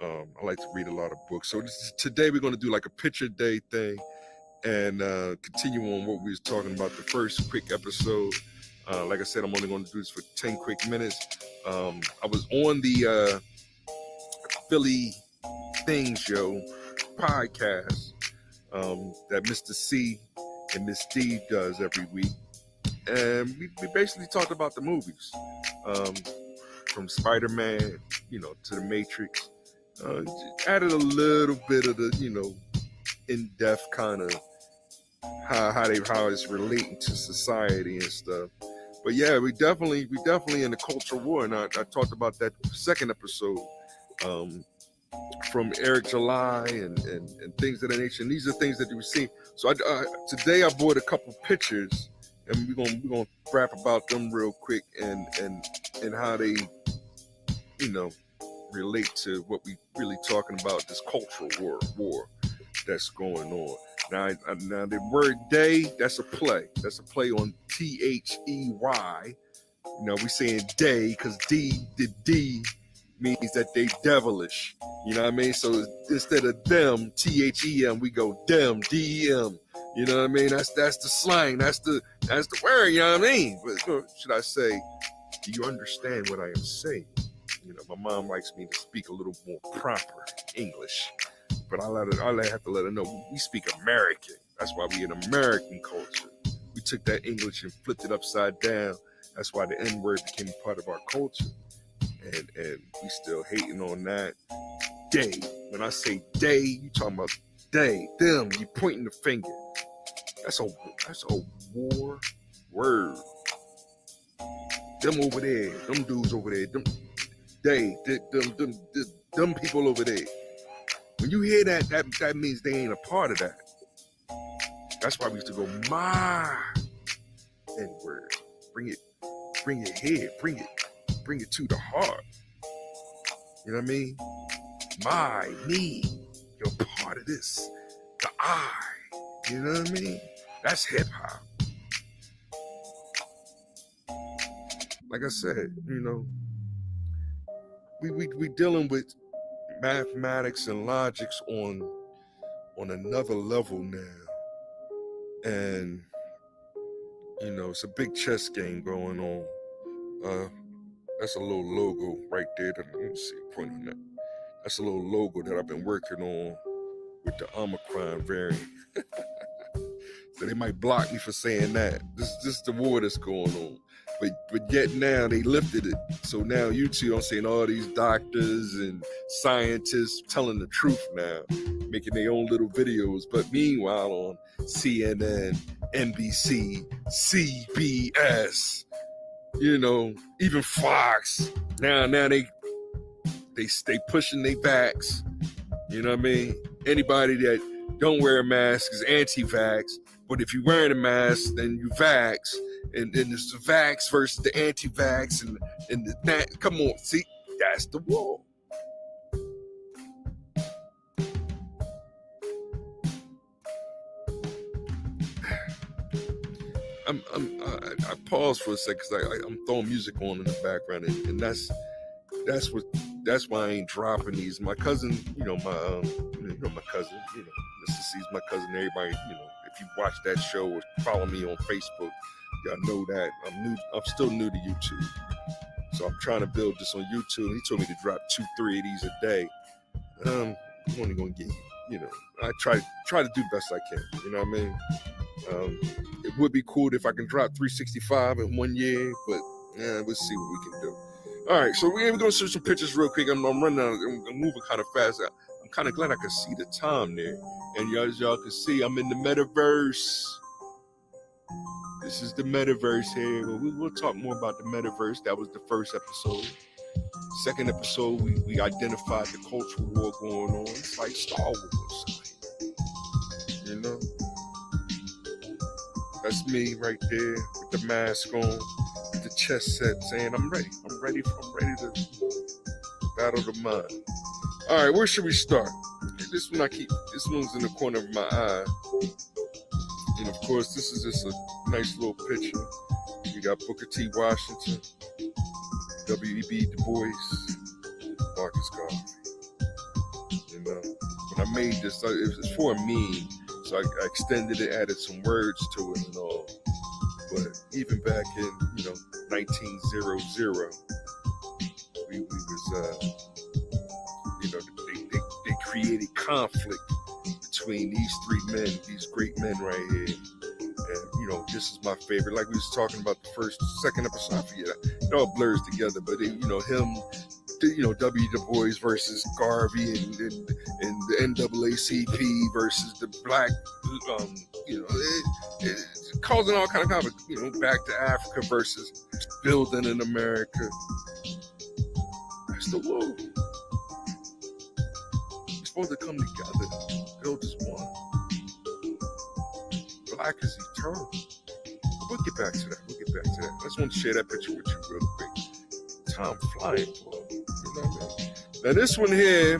I like to read a lot of books. So today we're going to do like a picture day thing. and continue on what we was talking about the first quick episode. Like I said, I'm only going to do this for 10 quick minutes. I was on the Philly Thing Show podcast that Mr. C and Miss D does every week. And we basically talked about the movies, from Spider-Man, to the Matrix. Added a little bit of the, in-depth kind of how it's relating to society and stuff. But yeah, we definitely in the cultural war, and I talked about that second episode, from Eric July and things of that nature. And these are things that you see. So today I brought a couple pictures, and we're gonna rap about them real quick and how they, relate to what we really talking about, this cultural war that's going on. Now the word day, that's a play. That's a play on THEY. We saying day because the D means that they devilish. You know what I mean? So instead of them, THEM, we go dem, DEM. You know what I mean? That's the slang. That's the word. You know what I mean? But should I say, do you understand what I am saying? My mom likes me to speak a little more proper English, but I have to let her know we speak American. That's why we an American culture. We took that English and flipped it upside down. That's why the N-word became part of our culture, and we still hating on that. Day. When I say day, you talking about they, them. You pointing the finger. That's a war word. Them over there, them dudes over there, them people over there. When you hear that means they ain't a part of that. That's why we used to go my N-word. Bring it here, bring it to the heart. You know what I mean? My, me, you're part of this. The I, you know what I mean? That's hip hop. Like I said, we dealing with mathematics and logics on another level now. And, it's a big chess game going on. That's a little logo right there. Let me see a point on that. That's a little logo that I've been working on with the Omicron variant. So they might block me for saying that. This is the war that's going on. But yet now they lifted it. So now YouTube, I'm saying all these doctors and scientists telling the truth now, making their own little videos. But meanwhile on CNN, NBC, CBS, even Fox, now they stay pushing their vax. You know what I mean? Anybody that don't wear a mask is anti-vax. But if you're wearing a mask, then you vax. And it's the vax versus the anti-vax. And come on, see, that's the war. I paused for a second because I'm throwing music on in the background, and that's why I ain't dropping these. My cousin, my cousin, Mr. C's my cousin. Everybody, if you watch that show or follow me on Facebook, y'all know that I'm still new to YouTube. So I'm trying to build this on YouTube. He told me to drop 2-3 of these a day. I'm only gonna get, I try to do the best I can. You know what I mean? It would be cool if I can drop 365 in 1 year, but we'll see what we can do. All right, so we're gonna show some pictures real quick. I'm running out. I'm moving kind of fast. I'm kind of glad I can see the time there. And as y'all can see, I'm in the metaverse. This is the metaverse here. Well, we'll talk more about the metaverse. That was the first episode. Second episode, we identified the cultural war going on. It's like Star Wars. That's me right there with the mask on, with the chest set, saying I'm ready. I'm ready to battle the mind. All right, where should we start? This one's in the corner of my eye. And of course, this is just a nice little picture. You got Booker T. Washington, W.E.B. Du Bois, Marcus Garvey. When I made this, it was for a meme. So I extended it, added some words to it and all. But even back in 1900, we was they created conflict between these three men, these great men right here. And this is my favorite. Like we was talking about the second episode, I forget. It all blurs together, but him, W. Du Bois versus Garvey and the NAACP versus the black, it's causing all kind of conflict. Back to Africa versus building in America. That's the war. We're supposed to come together, build as one. Black is eternal. We'll get back to that. I just want to share that picture with you real quick. Time flying, boy. You know what I mean? Now this one here.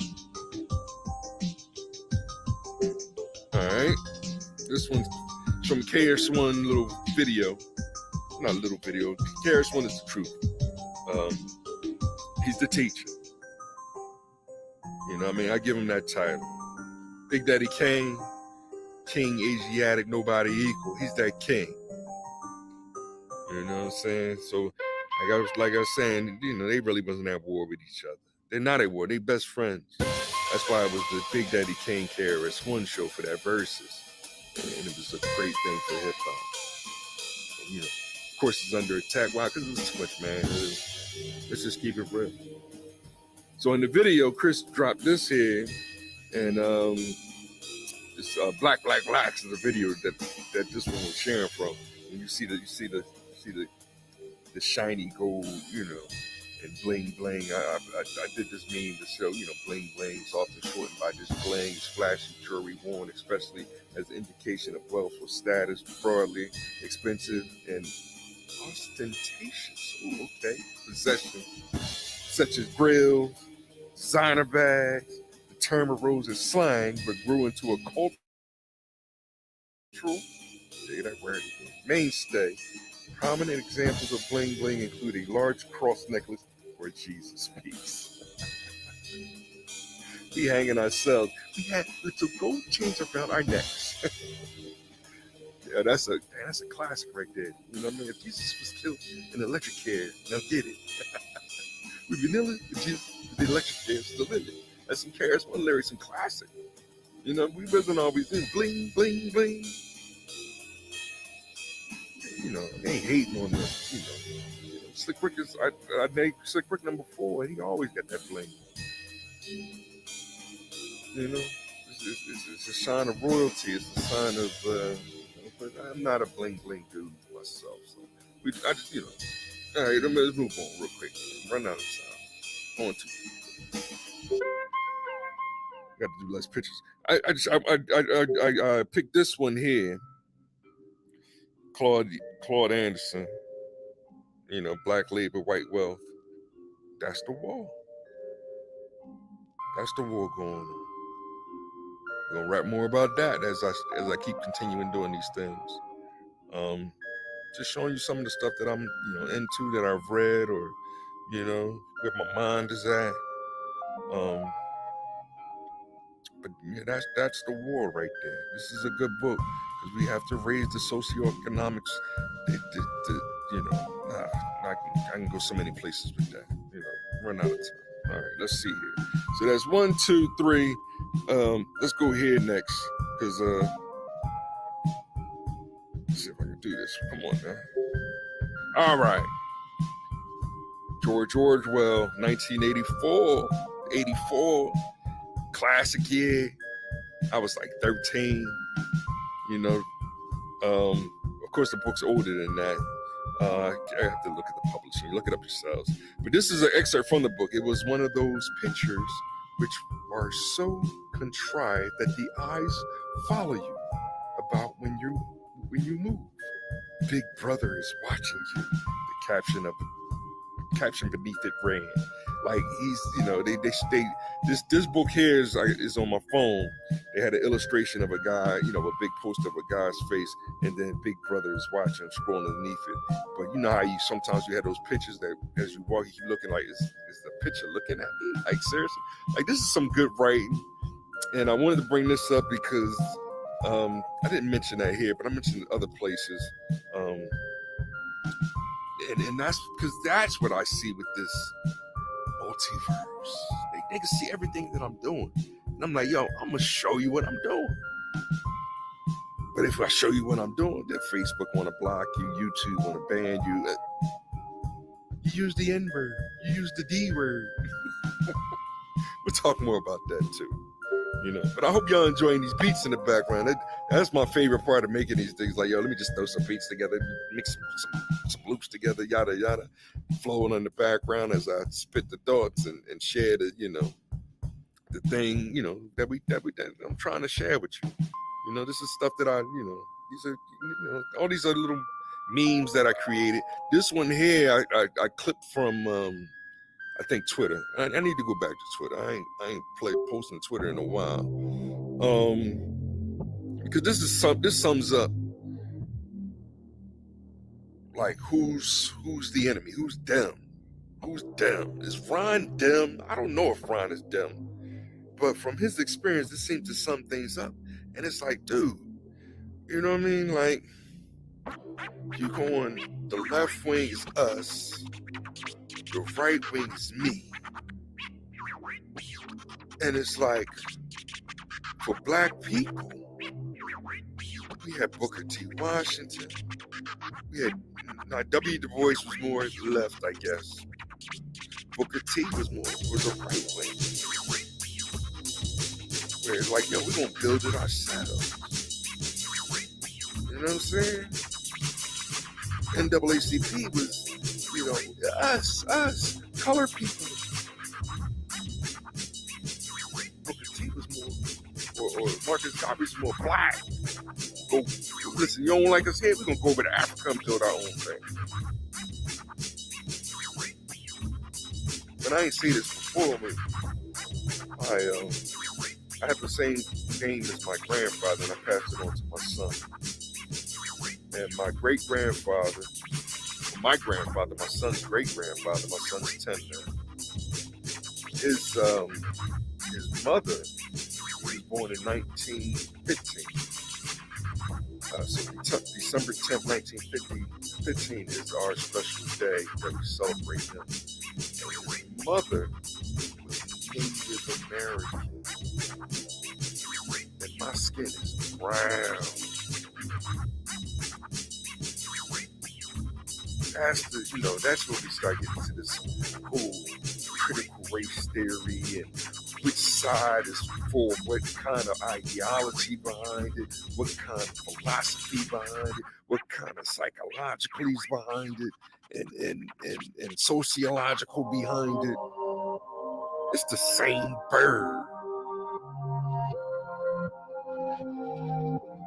All right. This one's from KRS-One little video. Not a little video. KRS-One is the truth. He's the teacher. You know what I mean? I give him that title. Big Daddy Kane. King Asiatic, nobody equal. He's that king. You know what I'm saying? So, like I was saying, they really wasn't at war with each other. They're not at war. They best friends. That's why it was the Big Daddy Kane KRS-One show for that verses, and it was a great thing for hip hop. Of course, it's under attack. Why? Because it was too much, man. Let's just keep it real. So in the video, Chris dropped this here, and this Black is the video that this one was sharing from. And you see the shiny gold, and bling bling. I did this meme to show, bling bling is often shortened by just bling, flashy jewelry worn, especially as an indication of wealth or status, broadly expensive and ostentatious. Ooh, okay, possession, such as grills, designer bags. The term arose as slang, but grew into a cultural mainstay. Prominent examples of bling bling include a large cross necklace or Jesus piece. We hanging ourselves. We had little gold chains around our necks. Yeah, that's a classic right there. You know what I mean? If Jesus was killed in electric chair, now get it. With vanilla, the electric chair is still living. That's some KRS-One lyrics, some classic. We wasn't always in bling bling bling. They ain't hating on them. Slick Rick is I made Slick Rick number 4, and he always got that bling. It's a sign of royalty. It's a sign of. But I'm not a bling bling dude myself, so I just All right, let's move on real quick. Run out of time. On to. Got to do less pictures. I picked this one here. Claude Anderson, black labor, white wealth. That's the war. That's the war going on. We're gonna rap more about that as I keep continuing doing these things. Just showing you some of the stuff that I'm into, that I've read, or where my mind is at. But yeah, that's the war right there. This is a good book because we have to raise the socioeconomics. I can go so many places with that. Run out of time. All right, let's see here. So that's 1, 2, 3. Let's go here next because let's see if I can do this. Come on, man. All right. George Orwell, 1984, 84. Classic year. I was like 13. Of course the book's older than that. I have to look at the publisher. Look it up yourselves. But this is an excerpt from the book. It was one of those pictures which are so contrived that the eyes follow you about when you move. Big Brother is watching you. The caption beneath it ran like he's this book here is on my phone. They had an illustration of a guy, a big poster of a guy's face, and then Big Brother is watching, scrolling underneath it. But you know how sometimes you have those pictures that as you walk, you keep looking like, is the picture looking at me? Like seriously, like this is some good writing. And I wanted to bring this up because I didn't mention that here, but I mentioned other places. And that's because that's what I see with this multiverse. They can see everything that I'm doing. And I'm like, yo, I'm going to show you what I'm doing. But if I show you what I'm doing, then Facebook want to block you, YouTube want to ban you. You use the N-word, you use the D-word. We'll talk more about that too. You know, but I hope y'all enjoying these beats in the background. That's my favorite part of making these things. Like, yo, let me just throw some beats together, mix some loops together, yada yada, flowing in the background as I spit the thoughts and share the, you know, the thing, you know, that I'm trying to share with you. You know, this is stuff that these are, you know, all these are little memes that I created. This one here, I clipped from. I think Twitter. I need to go back to Twitter. I ain't posting Twitter in a while. Because this sums up like who's the enemy? Who's them? Who's them? Is Ron them? I don't know if Ron is them. But from his experience, it seems to sum things up. And it's like, dude, you know what I mean? Like, you going, the left wing is us, the right wing is me. And it's like, for black people, we had Booker T. Washington. We had, W. Du Bois was more left, I guess. Booker T was a right wing. Where it's like, yo, we're going to build it ourselves. You know what I'm saying? NAACP was, you know, us, color people. Booker T was more, or Marcus Garvey was more black. Go, listen, you don't like us here, we're going to go over to Africa and build our own thing. But I ain't seen this before, man. I have the same name as my grandfather, and I passed it on to my son. And my great-grandfather, my son's great-grandfather, my son's 10 now. His mother was born in 1915. So December 10th, 1915 is our special day that we celebrate him. And his mother was Native American. And my skin is brown. That's where we start getting to this whole critical race theory and which side is for what kind of ideology behind it, what kind of philosophy behind it, what kind of psychologically is behind it, and sociological behind it. It's the same bird.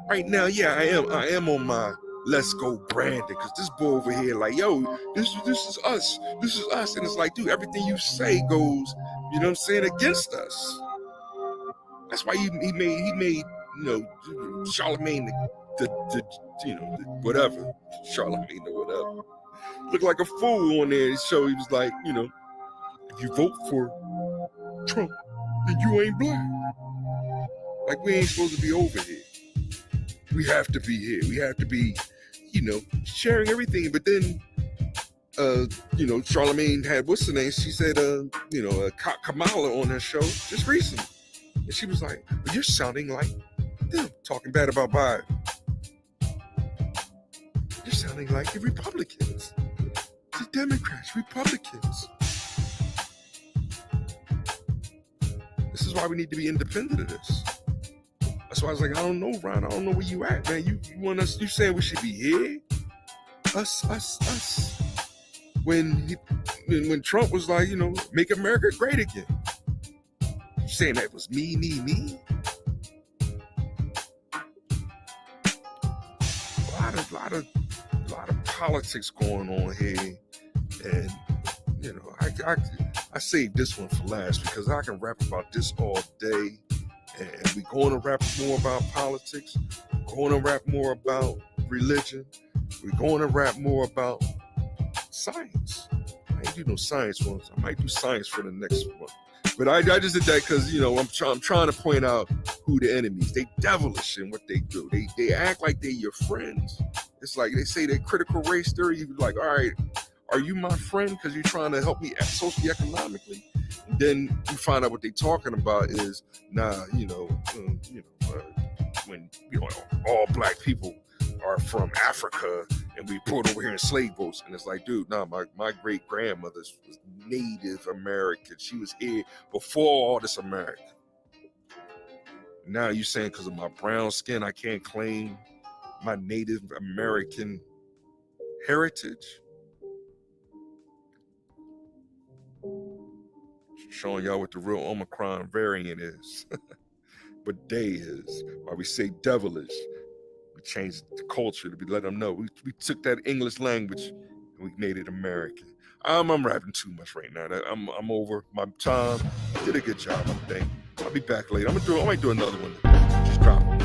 Right now, yeah, I am on my let's go Brandon, because this boy over here like, yo, this is us, and it's like, dude, everything you say goes, you know what I'm saying, against us. That's why he made Charlemagne the whatever, Charlemagne or whatever, look like a fool on there. So he was like, if you vote for Trump, then you ain't black. Like, we ain't supposed to be over here. We have to be here. We have to be, sharing everything. But then, Charlemagne had, what's the name? She said, Kamala on her show just recently. And she was like, you're sounding like them, talking bad about Biden. You're sounding like the Republicans, the Democrats, Republicans. This is why we need to be independent of this. That's why I was like, I don't know, Ron. I don't know where you at, man. You want us? You saying we should be here? Us. When Trump was like, make America great again. You saying that was me. A lot of politics going on here, and I saved this one for last because I can rap about this all day. And we're going to rap more about politics. We're going to rap more about religion. We're going to rap more about science. ain't do no science ones. I might do science for the next one. But I just did that because, you know, I'm trying to point out who the enemies. They devilish in what they do. They act like they're your friends. It's like they say they're critical race theory. You be like, all right, are you my friend because you're trying to help me socioeconomically? And then you find out what they're talking about is, nah, when all black people are from Africa and we brought over here in slave boats, and it's like, dude, nah, my great grandmother was Native American. She was here before all this America. Now you saying because of my brown skin I can't claim my Native American heritage? Showing y'all what the real Omicron variant is. What day is. Why we say devilish. We changed the culture to let them know. We took that English language and we made it American. I'm rapping too much right now. I'm over my time. I did a good job, I think. I'll be back later. I might do another one today. Just drop it.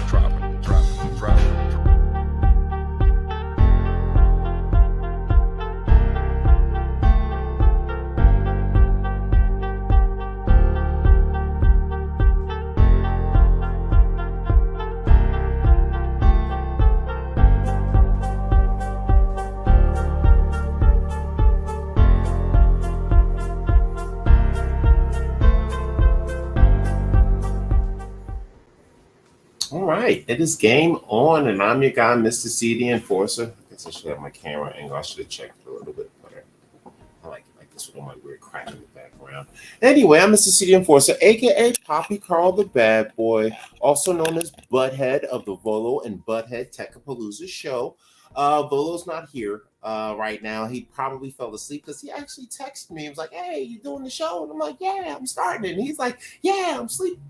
All right, it is game on, and I'm your guy, Mr. C, the Enforcer. I guess I should have my camera angle. I should have checked it a little bit better. I like this with all my weird crap in the background. Anyway, I'm Mr. C, the Enforcer, aka Poppy Carl the Bad Boy, also known as Butthead of the VOLO and Butthead Tech-A-Palooza show. Volo's not here right now. He probably fell asleep because he actually texted me. He was like, "Hey, you doing the show?" And I'm like, "Yeah, I'm starting it." And he's like, "Yeah, I'm sleeping."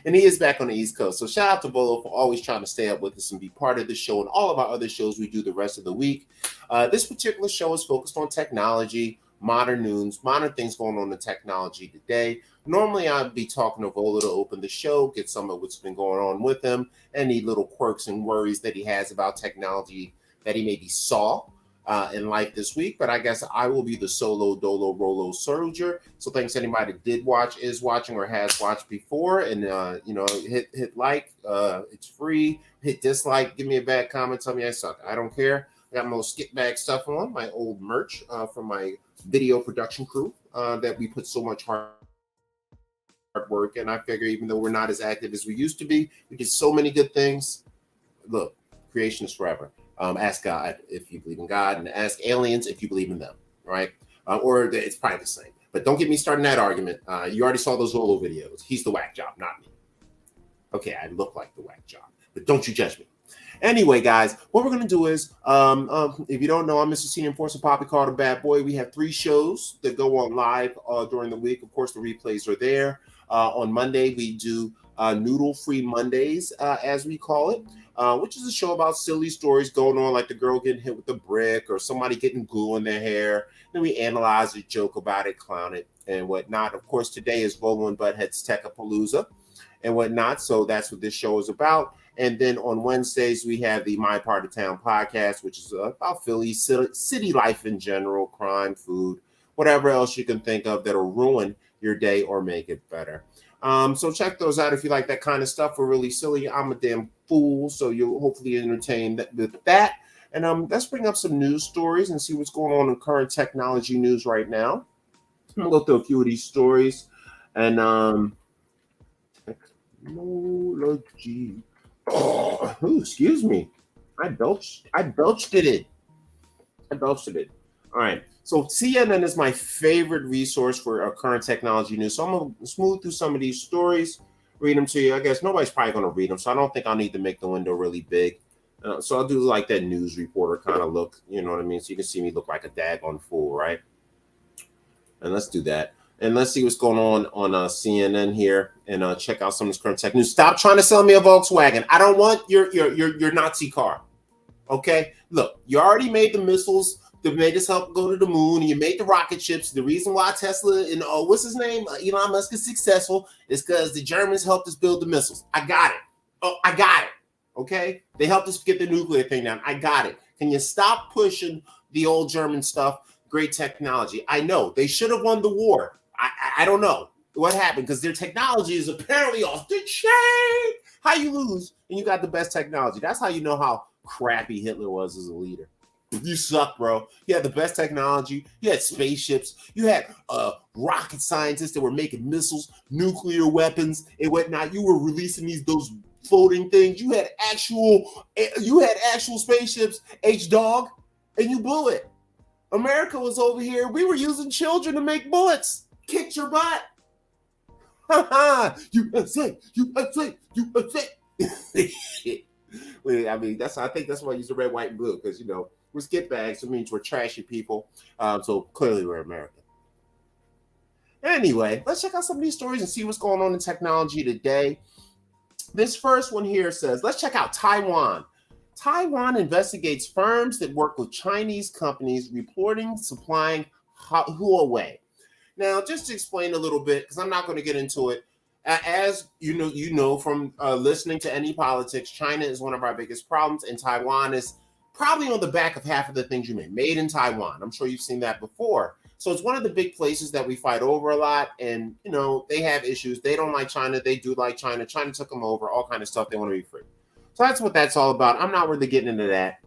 And he is back on the East Coast. So shout out to Volo for always trying to stay up with us and be part of the show and all of our other shows we do the rest of the week. This particular show is focused on technology, modern news, modern things going on in technology today. Normally, I'd be talking to Volo to open the show, get some of what's been going on with him, any little quirks and worries that he has about technology that he maybe saw in life this week. But I guess I will be the solo dolo rolo soldier. So thanks to anybody that did watch, is watching, or has watched before. And hit like, it's free. Hit dislike, give me a bad comment, tell me I suck. I don't care. I got my little skip bag stuff on, my old merch from my video production crew that we put so much hard work. And I figure even though we're not as active as we used to be, we did so many good things. Look, creation is forever. Ask God if you believe in God, and ask aliens if you believe in them, right? Or it's probably the same. But don't get me started in that argument. You already saw those Volo videos. He's the whack job, not me. Okay, I look like the whack job, but don't you judge me. Anyway, guys, what we're going to do is, if you don't know, I'm Mr. Senior Enforcer Poppy Carl the Bad Boy. We have 3 shows that go on live during the week. Of course, the replays are there. On Monday, we do Noodle-Free Mondays, as we call it. Which is a show about silly stories going on, like the girl getting hit with a brick or somebody getting glue in their hair. Then we analyze it, joke about it, clown it, and whatnot. Of course, today is Volo and Butthead's Tech-A-Palooza and whatnot. So that's what this show is about. And then on Wednesdays, we have the My Part of Town podcast, which is about Philly, city life in general, crime, food, whatever else you can think of that'll ruin your day or make it better. So check those out if you like that kind of stuff. We're really silly. I'm a damn fool, so you'll hopefully entertain with that. And let's bring up some news stories and see what's going on in current technology news right now. I'm gonna go through a few of these stories. And technology. Oh, excuse me. I belched it. All right. So CNN is my favorite resource for current technology news. So I'm going to smooth through some of these stories, read them to you. I guess nobody's probably going to read them, so I don't think I'll need to make the window really big. So I'll do like that news reporter kind of look, you know what I mean? So you can see me look like a daggone fool, right? And let's do that. And let's see what's going on CNN here and check out some of this current tech news. Stop trying to sell me a Volkswagen. I don't want your Nazi car, okay? Look, you already made the missiles that made us help go to the moon, and you made the rocket ships. The reason why Tesla and what's his name, Elon Musk is successful is because the Germans helped us build the missiles. I got it. Oh, I got it. Okay, they helped us get the nuclear thing down. I got it. Can you stop pushing the old German stuff? great technology. I know they should have won the war. I don't know what happened because their technology is apparently off the chain. How you lose and you got the best technology? That's how you know how crappy Hitler was as a leader. You suck, bro. You had the best technology. You had spaceships. You had rocket scientists that were making missiles, nuclear weapons, and whatnot. You were releasing those floating things. You had actual spaceships, H-Dog, and you blew it. America was over here. We were using children to make bullets. Kicked your butt. USA, USA, USA. I mean, I think that's why I use the red, white, and blue, because we're skit bags. It means we're trashy people. So clearly we're American. Anyway, let's check out some of these stories and see what's going on in technology today. This first one here says, let's check out Taiwan. Taiwan investigates firms that work with Chinese companies reporting supplying Huawei. Now, just to explain a little bit, because I'm not going to get into it, as you know from listening to Any Politics, China is one of our biggest problems, and Taiwan is probably on the back of half of the things you made in Taiwan. I'm sure you've seen that before. So it's one of the big places that we fight over a lot, and they have issues. They don't like China. They do like China. China took them over. All kind of stuff. They want to be free. So that's what that's all about. I'm not really getting into that.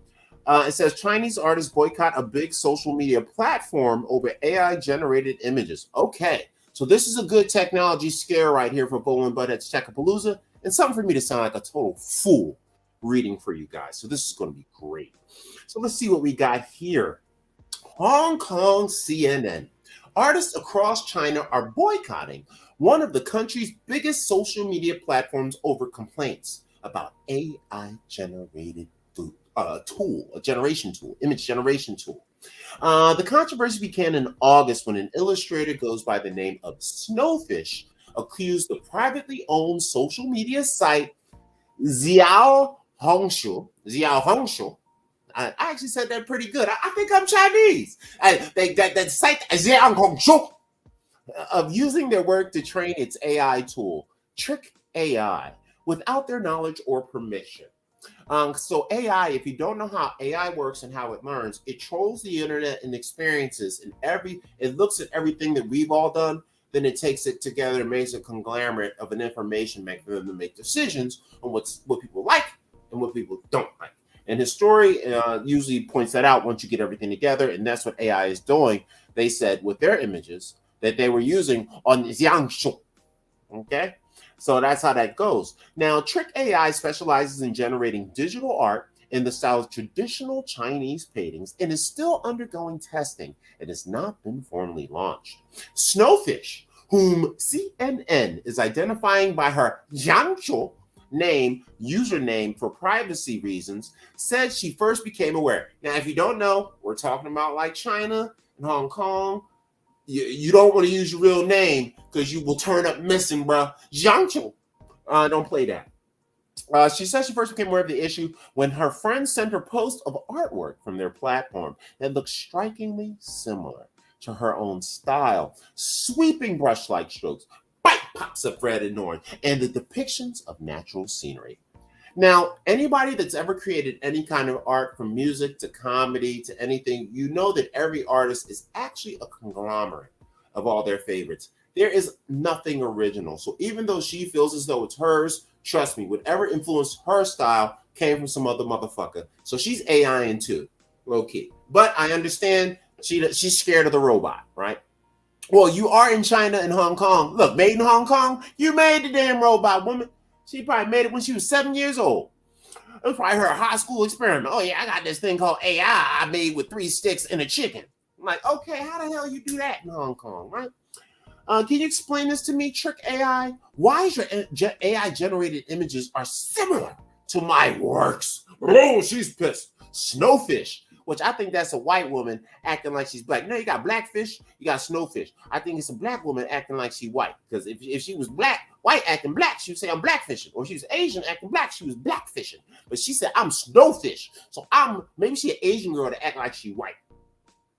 It says Chinese artists boycott a big social media platform over AI-generated images. Okay, so this is a good technology scare right here for VOLO and Butthead's Tech-A-Palooza, and something for me to sound like a total fool reading for you guys. So this is going to be great. So let's see what we got here. Hong Kong CNN. Artists across China are boycotting one of the country's biggest social media platforms over complaints about AI-generated image generation tool. The controversy began in August when an illustrator goes by the name of Snowfish accused the privately owned social media site Xiao Hongshu. I actually said that pretty good. I think I'm Chinese. That site Xiao Hongshu of using their work to train its AI tool, Trick-AI, without their knowledge or permission. So AI, if you don't know how AI works and how it learns, it trolls the internet and experiences, and it looks at everything that we've all done, then it takes it together and makes a conglomerate of an information make for them to make decisions on what people like and what people don't like. And his story usually points that out once you get everything together, and that's what AI is doing. They said with their images that they were using on Jiangsu. Okay? So that's how that goes. Now, Trick-AI specializes in generating digital art in the style of traditional Chinese paintings and is still undergoing testing and has not been formally launched. Snowfish, whom CNN is identifying by her Jiangsu username for privacy reasons, said she first became aware. Now, if you don't know, we're talking about like China and Hong Kong. You don't want to use your real name because you will turn up missing, bro. Jiangsu. Don't play that. She said she first became aware of the issue when her friends sent her posts of artwork from their platform that looked strikingly similar to her own style. Sweeping brush-like strokes, bright pops of red and orange, and the depictions of natural scenery. Now, anybody that's ever created any kind of art, from music to comedy to anything, you know that every artist is actually a conglomerate of all their favorites. There is nothing original. So even though she feels as though it's hers, trust me, whatever influenced her style came from some other motherfucker. So she's AIing too, low key. But I understand she's scared of the robot, right? Well, you are in China and Hong Kong. Look, made in Hong Kong, you made the damn robot, woman. She probably made it when she was 7 years old. It was probably her high school experiment. Oh, yeah, I got this thing called AI I made with 3 sticks and a chicken. I'm like, okay, how the hell you do that in Hong Kong, right? Can you explain this to me, Trick-AI? Why is your AI-generated images are similar to my works? Oh, she's pissed. Snowfish, which I think that's a white woman acting like she's black. You know, you got blackfish, you got snowfish. I think it's a black woman acting like she's white. Because if she was white acting black, she would say I'm blackfishing. Or if she was Asian acting black, she was blackfishing. But she said I'm snowfish. So maybe she an Asian girl to act like she white.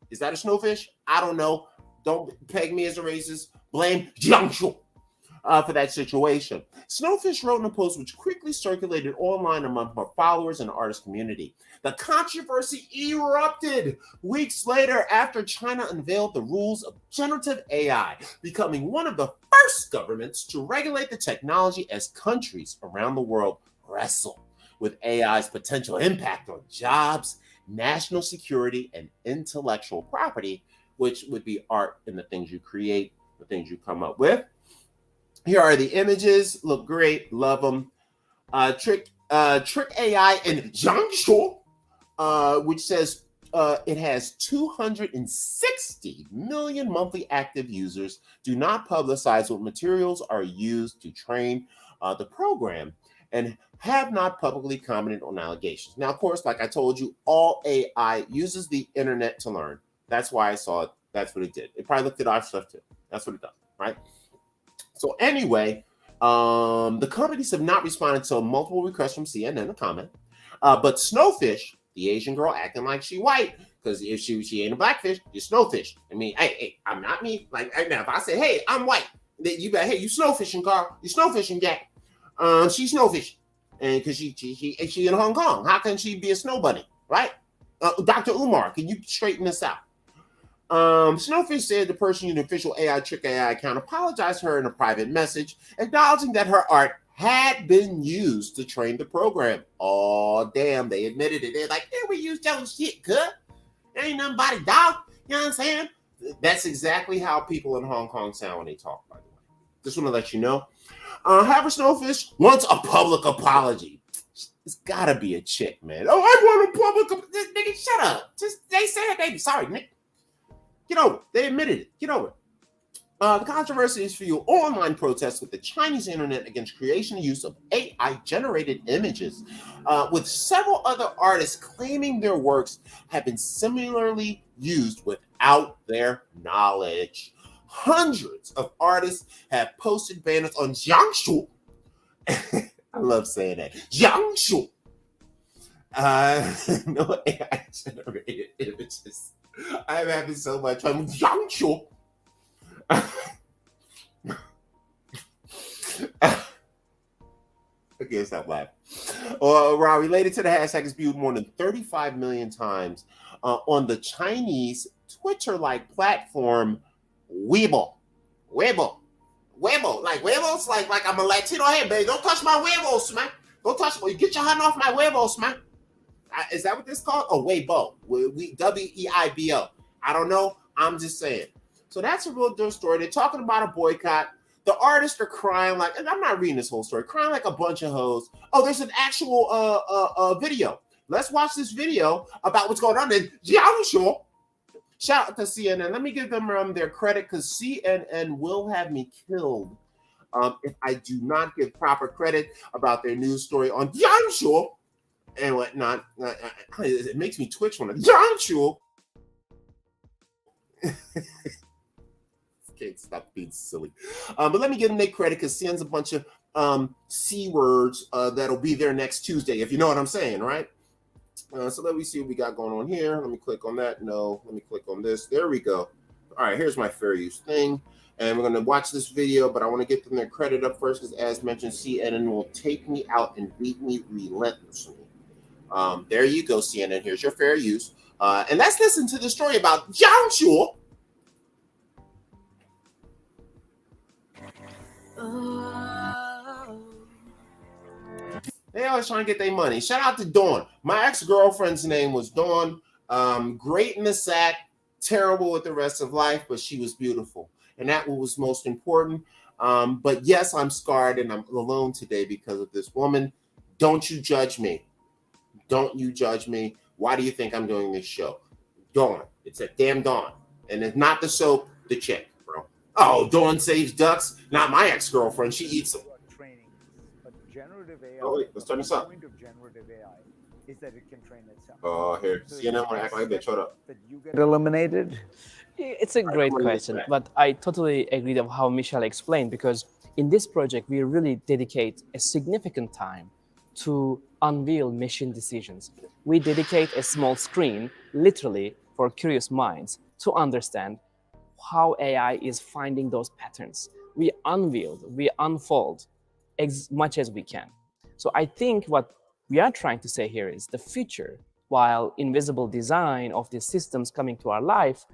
Is that a snowfish? I don't know. Don't peg me as a racist. Blame Jiangsu. for that situation. Snowfish wrote in a post which quickly circulated online among her followers and the artist community. The controversy erupted weeks later after China unveiled the rules of generative AI, becoming one of the first governments to regulate the technology as countries around the world wrestle with AI's potential impact on jobs, national security, and intellectual property, which would be art and the things you create, the things you come up with. Here are the images. Look great. Love them. Trick AI in Jiangsu, which says it has 260 million monthly active users. Do not publicize what materials are used to train the program and have not publicly commented on allegations. Now, of course, like I told you, all AI uses the internet to learn. That's why I saw it. That's what it did. It probably looked at our stuff too. That's what it does, right? So anyway, the companies have not responded to multiple requests from CNN to comment. But Snowfish, the Asian girl acting like she white, because if she ain't a blackfish, you're Snowfish. I mean, hey, I'm not me. Like now, if I say, hey, I'm white, then you bet, hey, you snowfishing, Carl. You snowfishing, Jack. She's snowfishing, and because she in Hong Kong, how can she be a snow bunny, right? Dr. Umar, can you straighten this out? Snowfish said the person using the official AI Trick AI account apologized to her in a private message, acknowledging that her art had been used to train the program. Oh, damn, they admitted it. They're like, yeah, we used your shit, cut. There ain't nothing but a dog. You know what I'm saying? That's exactly how people in Hong Kong sound when they talk, by the way. Just want to let you know. However, Snowfish wants a public apology. It's gotta be a chick, man. Oh, I want a public apology. Nigga, shut up. Just they said they be sorry, Nick. Get over it. They admitted it. Get over it. The controversy is fueled online protests with the Chinese internet against creation and use of AI-generated images, with several other artists claiming their works have been similarly used without their knowledge. Hundreds of artists have posted banners on Jiangsu. I love saying that. Jiangsu. No AI-generated images. I'm having so much fun. Jiangsu. I can't stop laughing. Related to the hashtag is viewed more than 35 million times on the Chinese Twitter-like platform Weibo. Like Weibo's like I'm a Latino. Hey, baby, don't touch my Weibos, man. Don't touch me. Get your hand off my Weibos, man. Is that what this is called? Oh, Weibo. Weibo. I don't know. I'm just saying. So that's a real good story. They're talking about a boycott. The artists are crying like, and I'm not reading this whole story, crying like a bunch of hoes. Oh, there's an actual video. Let's watch this video about what's going on in Jiangsu. Shout out to CNN. Let me give them their credit because CNN will have me killed if I do not give proper credit about their news story on Jiangsu and whatnot. It makes me twitch when I Jiangsu. Can't stop being silly. But let me give them their credit because CNN's a bunch of C words that'll be there next Tuesday, if you know what I'm saying, right? So let me see what we got going on here. Let me click on that. No, let me click on this. There we go. All right, here's my fair use thing. And we're going to watch this video, but I want to get them their credit up first because, as mentioned, CNN will take me out and beat me relentlessly. There you go, CNN. Here's your fair use. And let's listen to the story about Jiangsu. They always trying to get their money. Shout out to Dawn. My ex-girlfriend's name was Dawn. Great in the sack, terrible with the rest of life, but she was beautiful. And that was most important. But yes, I'm scarred and I'm alone today because of this woman. Don't you judge me. Don't you judge me. Why do you think I'm doing this show? Dawn. It's a damn Dawn. And it's not the soap, the chick, bro. Oh, Dawn saves ducks. Not my ex-girlfriend. She eats them. Generative AI. Oh, wait, let's turn this up. The point of generative AI is that it can train itself. Oh, here. CNN want to act like a bitch. Shut up. That you get eliminated. It's a great question, but I totally agree with how Michelle explained, because in this project, we really dedicate a significant time to unveil machine decisions. We dedicate a small screen, literally, for curious minds to understand how AI is finding those patterns. we unfold as much as we can. So I think what we are trying to say here is the future, while invisible design of these systems coming to our life,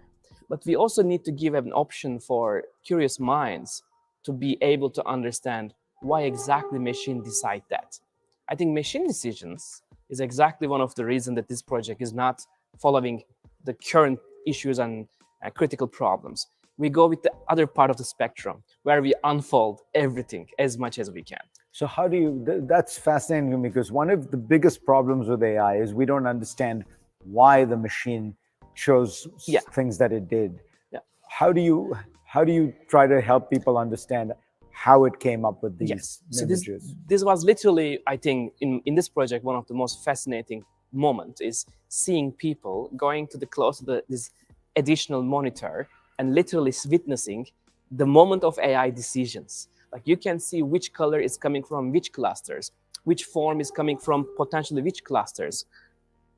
but we also need to give an option for curious minds to be able to understand why exactly machine decide that. I think machine decisions is exactly one of the reasons that this project is not following the current issues and critical problems. We go with the other part of the spectrum where we unfold everything as much as we can. So how do you, that's fascinating to me, because one of the biggest problems with AI is we don't understand why the machine chose things that it did. Yeah. How do you try to help people understand how it came up with these images? So this was literally, I think, in this project, one of the most fascinating moments is seeing people going to the close to this additional monitor and literally witnessing the moment of AI decisions. Like you can see which color is coming from which clusters, which form is coming from potentially which clusters.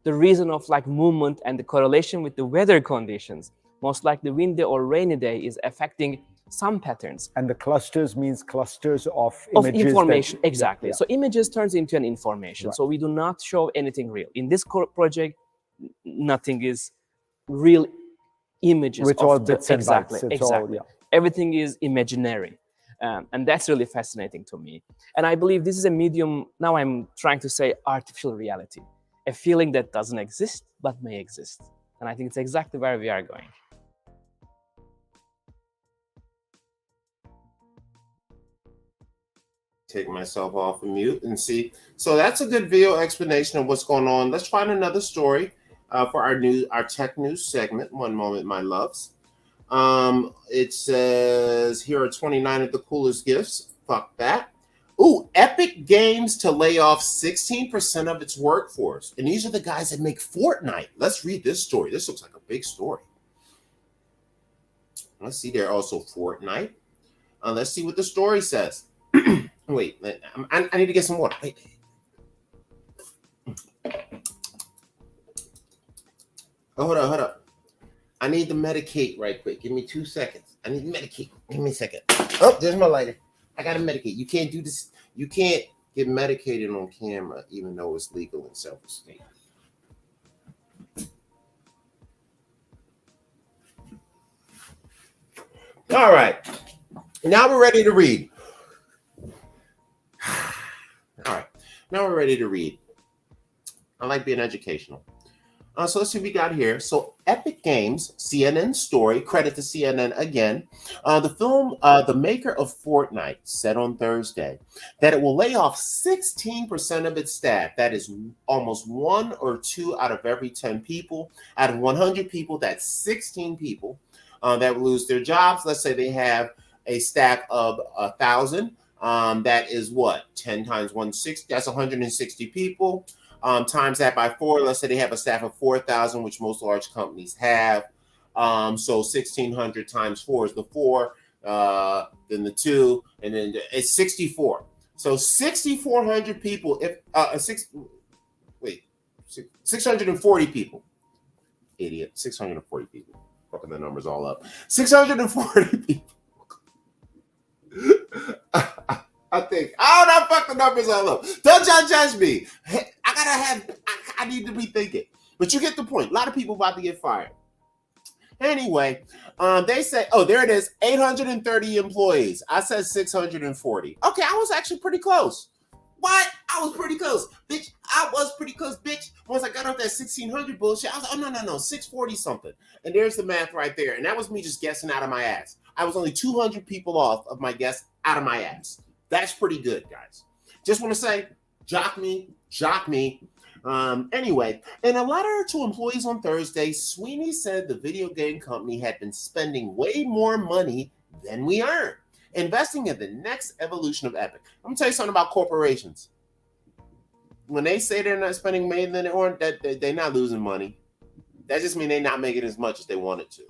The reason of like movement and the correlation with the weather conditions, most likely windy or rainy day, is affecting some patterns. And the clusters means clusters of images. Of information, exactly. Yeah. So images turns into an information. Right. So we do not show anything real. In this project, nothing is real images. It's all bits and bytes. Exactly. Everything is imaginary. And that's really fascinating to me. And I believe this is a medium, now I'm trying to say artificial reality, a feeling that doesn't exist, but may exist. And I think it's exactly where we are going. Take myself off of mute and see. So that's a good video explanation of what's going on. Let's find another story for our tech news segment. One moment, my loves. It says here are 29 of the coolest gifts. Fuck that. Ooh, Epic Games to lay off 16% of its workforce. And these are the guys that make Fortnite. Let's read this story. This looks like a big story. Let's see, they're also Fortnite. Let's see what the story says. Wait, I need to get some water. Wait. Oh, hold up. I need to medicate right quick. Give me 2 seconds. I need to medicate. Give me a second. Oh, there's my lighter. I got to medicate. You can't do this. You can't get medicated on camera, even though it's legal in several states. All right. Now we're ready to read. All right. Now we're ready to read. I like being educational. So let's see what we got here. So Epic Games, CNN story, credit to CNN again. The film, the maker of Fortnite said on Thursday that it will lay off 16% of its staff. That is almost 1 or 2 out of every 10 people. Out of 100 people, that's 16 people that will lose their jobs. Let's say they have a staff of 1,000. That is what? 10 times 160. That's 160 people. Times that by 4, let's say they have a staff of 4,000, which most large companies have. So 1,600 times 4 is the 4, then the 2, and then it's 64. So 6,400 people. If 640 people. Idiot. 640 people. Fucking the numbers all up. 640 people. I think. Oh, don't fuck the numbers all up. Don't judge me. I need to be thinking. But you get the point. A lot of people about to get fired. Anyway, they say, oh, there it is. 830 employees. I said 640. Okay, I was actually pretty close. What? I was pretty close. Bitch, I was pretty close, bitch. Once I got off that 1,600 bullshit, I was like, oh, no, 640 something. And there's the math right there. And that was me just guessing out of my ass. I was only 200 people off of my guess out of my ass. That's pretty good, guys. Just want to say, jock me. Anyway, in a letter to employees on Thursday, Sweeney said the video game company had been spending way more money than we earned, investing in the next evolution of Epic. I'm going to tell you something about corporations. When they say they're not spending more than they earn, they're not losing money. That just means they're not making as much as they wanted to.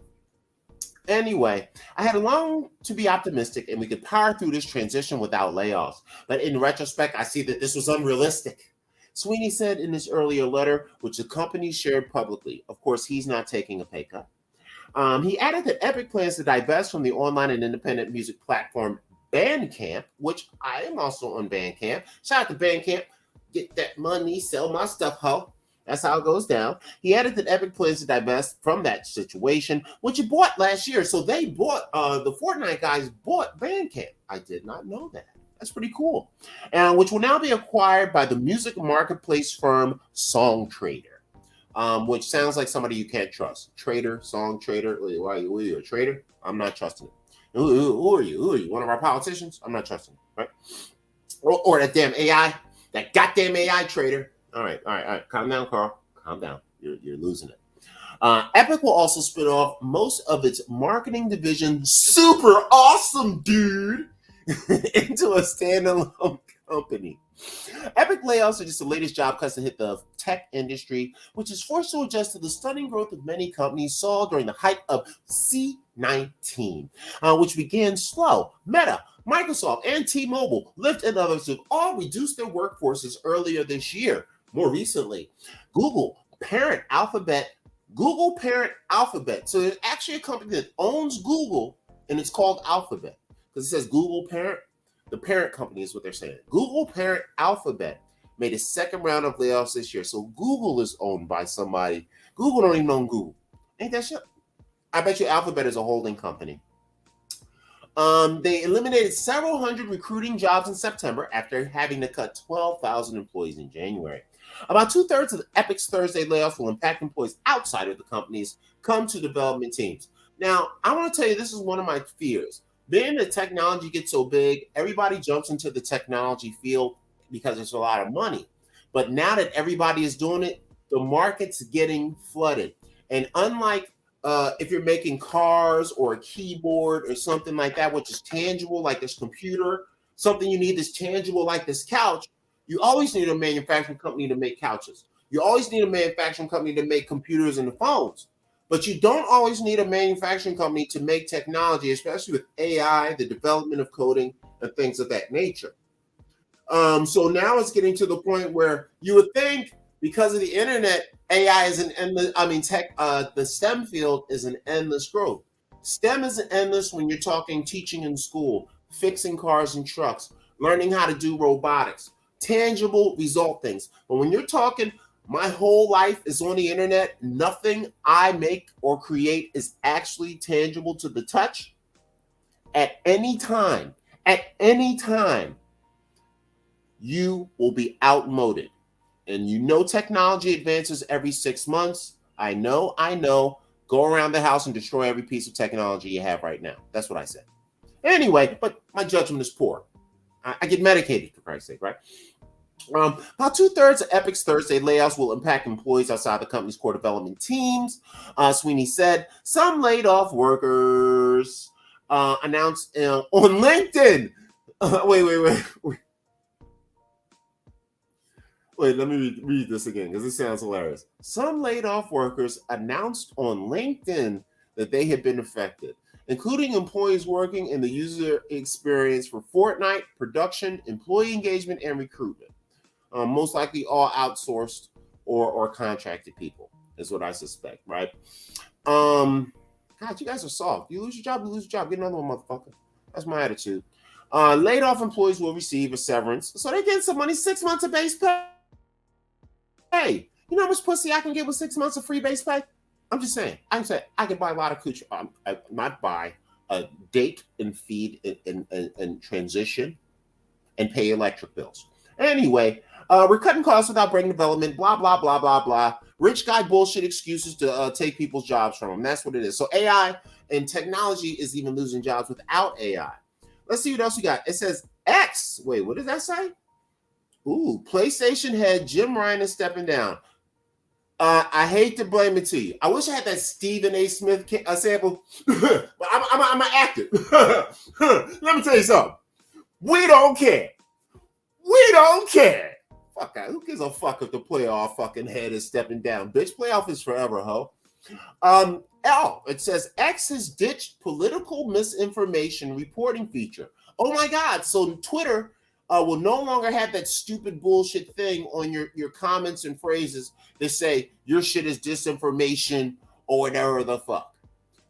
Anyway, I had long to be optimistic and we could power through this transition without layoffs. But in retrospect, I see that this was unrealistic. Sweeney said in his earlier letter, which the company shared publicly. Of course, he's not taking a pay cut. He added that Epic plans to divest from the online and independent music platform Bandcamp, which I am also on Bandcamp. Shout out to Bandcamp. Get that money, sell my stuff, ho. That's how it goes down. He added that Epic plans to divest from that situation, which it bought last year. So they bought, the Fortnite guys bought Bandcamp. I did not know that. That's pretty cool. Which will now be acquired by the music marketplace firm SongTrader, which sounds like somebody you can't trust. Trader, Song Trader. Why are you a trader? I'm not trusting it. Who are you? Who are you? One of our politicians? I'm not trusting it, right? Or that damn AI, that goddamn AI trader. All right. Calm down, Carl. Calm down. You're losing it. Epic will also spin off most of its marketing division, super awesome, dude, into a standalone company. Epic layoffs are just the latest job cuts to hit the tech industry, which is forced to adjust to the stunning growth of many companies saw during the height of C19, which began slow. Meta, Microsoft, and T-Mobile, Lyft, and others have all reduced their workforces earlier this year. More recently, Google parent Alphabet. So there's actually a company that owns Google, and it's called Alphabet because it says Google parent. The parent company is what they're saying. Google parent Alphabet made a second round of layoffs this year. So Google is owned by somebody. Google don't even own Google. Ain't that shit? I bet you Alphabet is a holding company. They eliminated several hundred recruiting jobs in September after having to cut 12,000 employees in January. About 2/3 of Epic's Thursday layoffs will impact employees outside of the companies come to development teams. Now, I want to tell you, this is one of my fears. Being that technology gets so big, everybody jumps into the technology field because there's a lot of money. But now that everybody is doing it, the market's getting flooded. And unlike if you're making cars or a keyboard or something like that, which is tangible, like this computer, something you need that's tangible, like this couch, you always need a manufacturing company to make couches. You always need a manufacturing company to make computers and the phones. But you don't always need a manufacturing company to make technology, especially with AI, the development of coding, and things of that nature. So now it's getting to the point where you would think because of the internet, AI is an endless, the STEM field is an endless growth. STEM is endless when you're talking teaching in school, fixing cars and trucks, learning how to do robotics, tangible result things. But when you're talking my whole life is on the internet, nothing I make or create is actually tangible to the touch. At any time, you will be outmoded. And you know technology advances every 6 months. I know. Go around the house and destroy every piece of technology you have right now. That's what I said. Anyway, but my judgment is poor. I get medicated, for Christ's sake, right? About 2/3 of Epic's Thursday layoffs will impact employees outside the company's core development teams. Sweeney said some laid off workers announced on LinkedIn. Wait, let me read this again because it sounds hilarious. Some laid off workers announced on LinkedIn that they had been affected, including employees working in the user experience for Fortnite, production, employee engagement, and recruitment. Most likely all outsourced or contracted people is what I suspect, right? God, you guys are soft. You lose your job, Get another one, motherfucker. That's my attitude. Laid off employees will receive a severance, so they get some money, 6 months of base pay. Hey, you know how much pussy I can get with 6 months of free base pay? I'm just saying. I can buy a lot of coochie. Not buy, date and feed and transition and pay electric bills. Anyway, we're cutting costs without breaking development, blah, blah, blah, blah, blah. Rich guy bullshit excuses to take people's jobs from them. That's what it is. So AI and technology is even losing jobs without AI. Let's see what else we got. It says X. Wait, what does that say? Ooh, PlayStation head Jim Ryan is stepping down. I hate to blame it to you. I wish I had that Stephen A. Smith sample, but I'm an actor. Let me tell you something. We don't care. Fuck that. Who gives a fuck if the playoff fucking head is stepping down? Bitch, playoff is forever, ho. It says X has ditched political misinformation reporting feature. Oh my God. So Twitter will no longer have that stupid bullshit thing on your comments and phrases that say your shit is disinformation or whatever the fuck.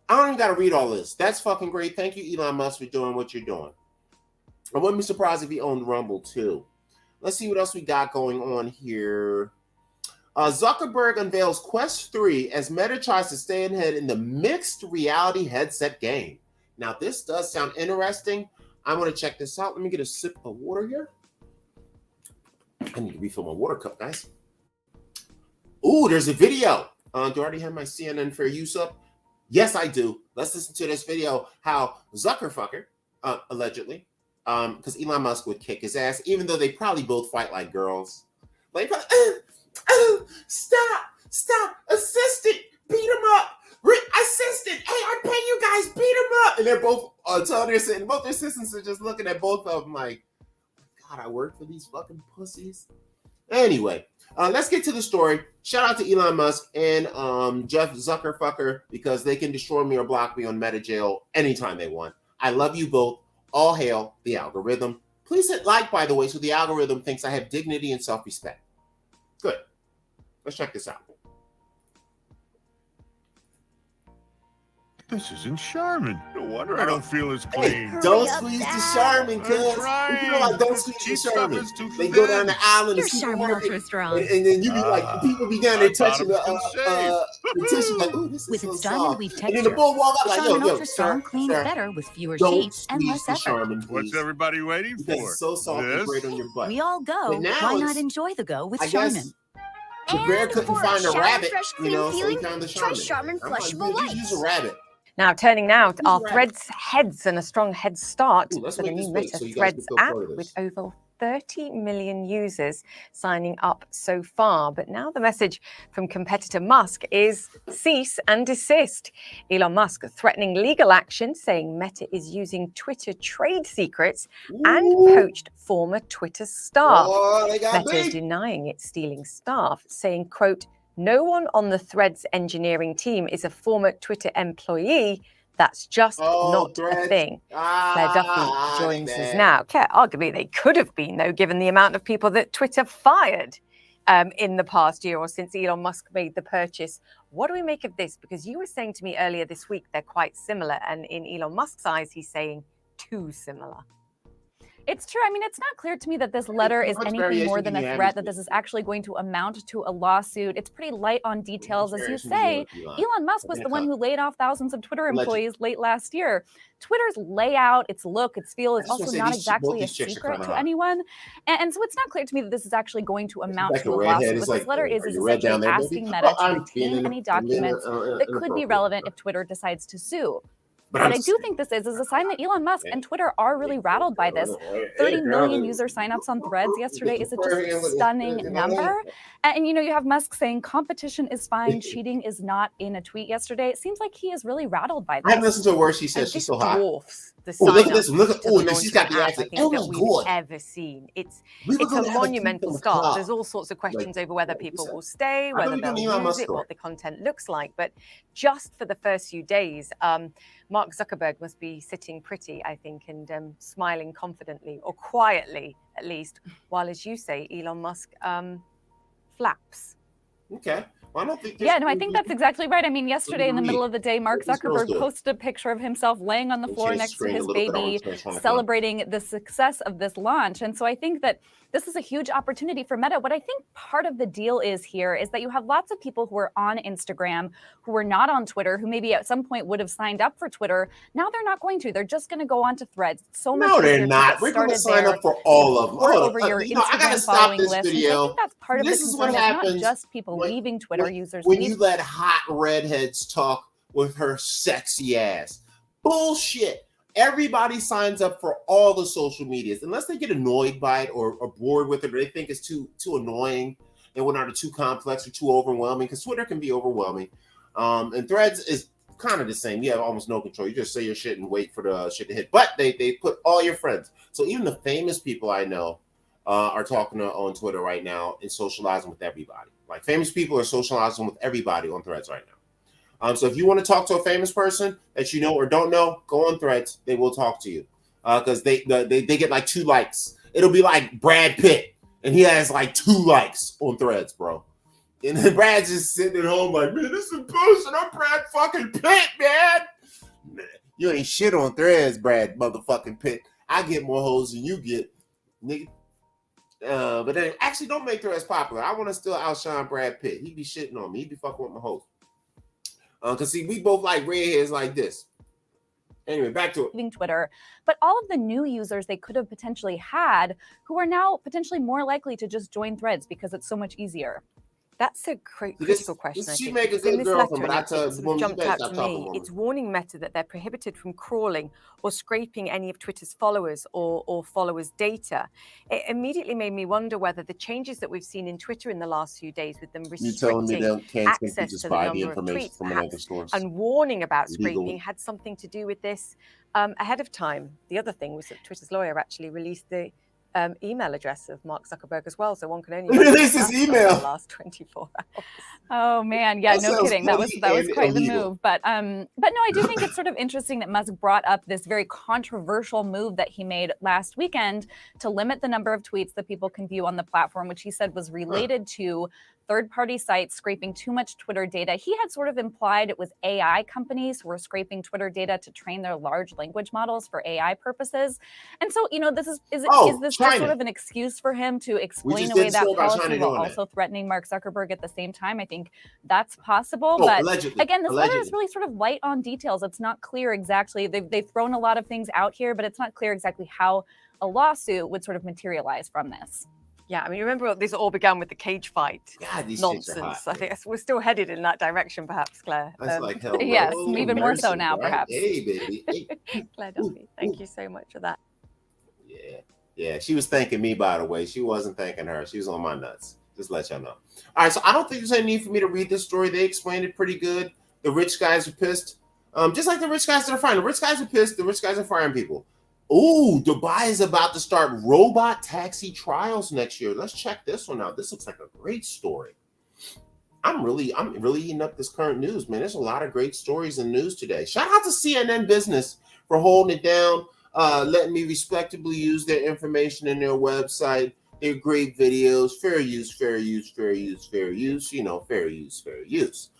I don't even got to read all this. That's fucking great. Thank you, Elon Musk, for doing what you're doing. I wouldn't be surprised if he owned Rumble too. Let's see what else we got going on here. Zuckerberg unveils Quest 3 as Meta tries to stay ahead in the mixed reality headset game. Now, this does sound interesting. I'm going to check this out. Let me get a sip of water here. I need to refill my water cup, guys. Ooh, there's a video. Do I already have my CNN Fair Use up? Yes, I do. Let's listen to this video, how Zuckerfucker, allegedly, because Elon Musk would kick his ass, even though they probably both fight like girls. Like, stop, assistant, beat him up. Assistant, hey, I pay you guys, beat him up. And they're both both their assistants are just looking at both of them like, God, I work for these fucking pussies. Anyway, let's get to the story. Shout out to Elon Musk and Jeff Zuckerfucker, because they can destroy me or block me on Meta Jail anytime they want. I love you both. All hail the algorithm. Please hit like, by the way, so the algorithm thinks I have dignity and self-respect. Good. Let's check this out. This isn't Charmin. No wonder I don't feel as clean. Hey, don't squeeze the Charmin, cuz. You know, like, don't squeeze the Charmin. They go down the island and Charmin Ultra Strong. And then you be like, people be down there touching the tissue, like, ooh, this is With so its diamond weave soft. texture, And then the bull walk out like, Charmin yo, Ultra Strong cleans sir, better with fewer don't sheets and squeeze less the effort. Charmin, please. What's everybody waiting Because for? it's so soft and great on your butt. We all go. But now Why it's- not enjoy the go with I guess Charmin? the bear And couldn't for find a Charmin rabbit, fresh, you know, clean so he feeling, found the try Charmin. Charmin I'm like, flushable dude, just use a wipes. rabbit. Now, turning now to our Right. Threads heads and a strong head start Ooh, let's for the make this new big Meta so you guys can Threads feel app part of this. with over 30 million users signing up so far. But now the message from competitor Musk is cease and desist. Elon Musk threatening legal action, saying Meta is using Twitter trade secrets and Ooh. poached former Twitter staff. Oh, they got Meta is big. denying it's stealing staff, saying, quote, "No one on the Threads engineering team is a former Twitter employee. That's just not Threads. a thing." Claire Duffy joins us now. Claire, arguably they could have been, though, given the amount of people that Twitter fired in the past year or since Elon Musk made the purchase. What do we make of this? Because you were saying to me earlier this week they're quite similar. And in Elon Musk's eyes, he's saying too similar. It's true. I mean, it's not clear to me that this letter is anything more than a threat, that this is actually going to amount to a lawsuit. It's pretty light on details. As you say, Elon Musk was the one who laid off thousands of Twitter employees late last year. Twitter's layout, its look, its feel is also not exactly a secret to anyone. And so it's not clear to me that this is actually going to amount to a lawsuit. What this letter is essentially asking Meta to retain any documents that could be relevant if Twitter decides to sue. But I do think this is a sign that Elon Musk and Twitter are really rattled by this. 30 million user signups on Threads yesterday is just a stunning number. And, you know, you have Musk saying competition is fine, cheating is not in a tweet yesterday. It seems like he is really rattled by this. I haven't listened to a word she says. She's so hot. Dwarfs the Oh, look at this. sign-up Look at, to oh, the she's launch got the app, accent. I think, Oh that my we've God. ever seen. It's We were a gonna have a monumental people start. talk. There's all sorts of questions over whether people will stay, I whether thought we they'll did Elon use Musk it, story. what the content looks like. But just for the first few days, Mark Zuckerberg must be sitting pretty, I think, and smiling confidently, or quietly at least, while, as you say, Elon Musk flaps. Okay. Well, I don't think Yeah, no, I think that's exactly right. I mean, yesterday in the middle of the day, Mark These girls Zuckerberg do it. posted a picture of himself laying on the floor change the next to screen a his little bit. I baby, want to finish on the celebrating the success of this launch. And so I think that this is a huge opportunity for Meta. What I think part of the deal is here is that you have lots of people who are on Instagram, who are not on Twitter, who maybe at some point would have signed up for Twitter. Now they're not going to. They're just going to go onto Threads. So much No, easier they're to not. get We're going to started sign there. up for all of them. Port Hold over on. your You know, I got to Instagram stop following this list. And so I video. think that's part of This the is concern. what It's happens not just people when- leaving Twitter users. When leave you let hot redheads talk with her sexy ass. Bullshit. Everybody signs up for all the social medias unless they get annoyed by it or bored with it, or they think it's too annoying and whatnot, or too complex or too overwhelming, because Twitter can be overwhelming. And Threads is kind of the same. You have almost no control. You just say your shit and wait for the shit to hit. But they put all your friends. So even the famous people I know are talking on Twitter right now and socializing with everybody. Like, famous people are socializing with everybody on Threads right now. So if you want to talk to a famous person that you know or don't know, go on Threads. They will talk to you because they get like 2 likes. It'll be like Brad Pitt, and he has like 2 likes on Threads, bro. And then Brad's just sitting at home like, man, this is bullshit. I'm Brad fucking Pitt, man. You ain't shit on Threads, Brad motherfucking Pitt. I get more hoes than you get, nigga. But then actually don't make her as popular. I want to still outshine Brad Pitt. He be shitting on me. He be fucking with my hoes. Cause see, we both like redheads like this. Anyway, back to it. Twitter, but all of the new users they could have potentially had who are now potentially more likely to just join Threads because it's so much easier. That's a critical question. She make a good girl from, but I tell you, jumped out to me. It's warning Meta that they're prohibited from crawling or scraping any of Twitter's followers or followers' data. It immediately made me wonder whether the changes that we've seen in Twitter in the last few days, with them restricting access to the number of tweets perhaps, and warning about scraping, had something to do with this ahead of time. The other thing was that Twitter's lawyer actually released the email address of Mark Zuckerberg as well, so one can only release his email in the last 24 hours. Oh man, yeah, no kidding. That was quite the move. But no, I do think it's sort of interesting that Musk brought up this very controversial move that he made last weekend to limit the number of tweets that people can view on the platform, which he said was related to third-party sites scraping too much Twitter data. He had sort of implied it was AI companies who were scraping Twitter data to train their large language models for AI purposes. And so, this is this just sort of an excuse for him to explain away that policy while also threatening Mark Zuckerberg at the same time? I think that's possible. But again, this letter is really sort of light on details. It's not clear exactly. They've thrown a lot of things out here, but it's not clear exactly how a lawsuit would sort of materialize from this. Yeah, I mean, remember this all began with the cage fight nonsense. I think we're still headed in that direction, perhaps, Claire. That's like hell. Yes, even more so now, perhaps. Hey, baby. Hey. Claire Duffy, thank you so much for that. Yeah. She was thanking me, by the way. She wasn't thanking her. She was on my nuts. Just let y'all know. All right, so I don't think there's any need for me to read this story. They explained it pretty good. The rich guys are pissed. Just like the rich guys that are firing. The rich guys are pissed. The rich guys are firing people. Ooh, Dubai is about to start robot taxi trials next year. Let's check this one out. This looks like a great story. I'm really eating up this current news, man. There's a lot of great stories in news today. Shout out to CNN Business for holding it down, letting me respectably use their information in their website. They're great videos. Fair use, fair use, fair use, fair use. Fair use, fair use.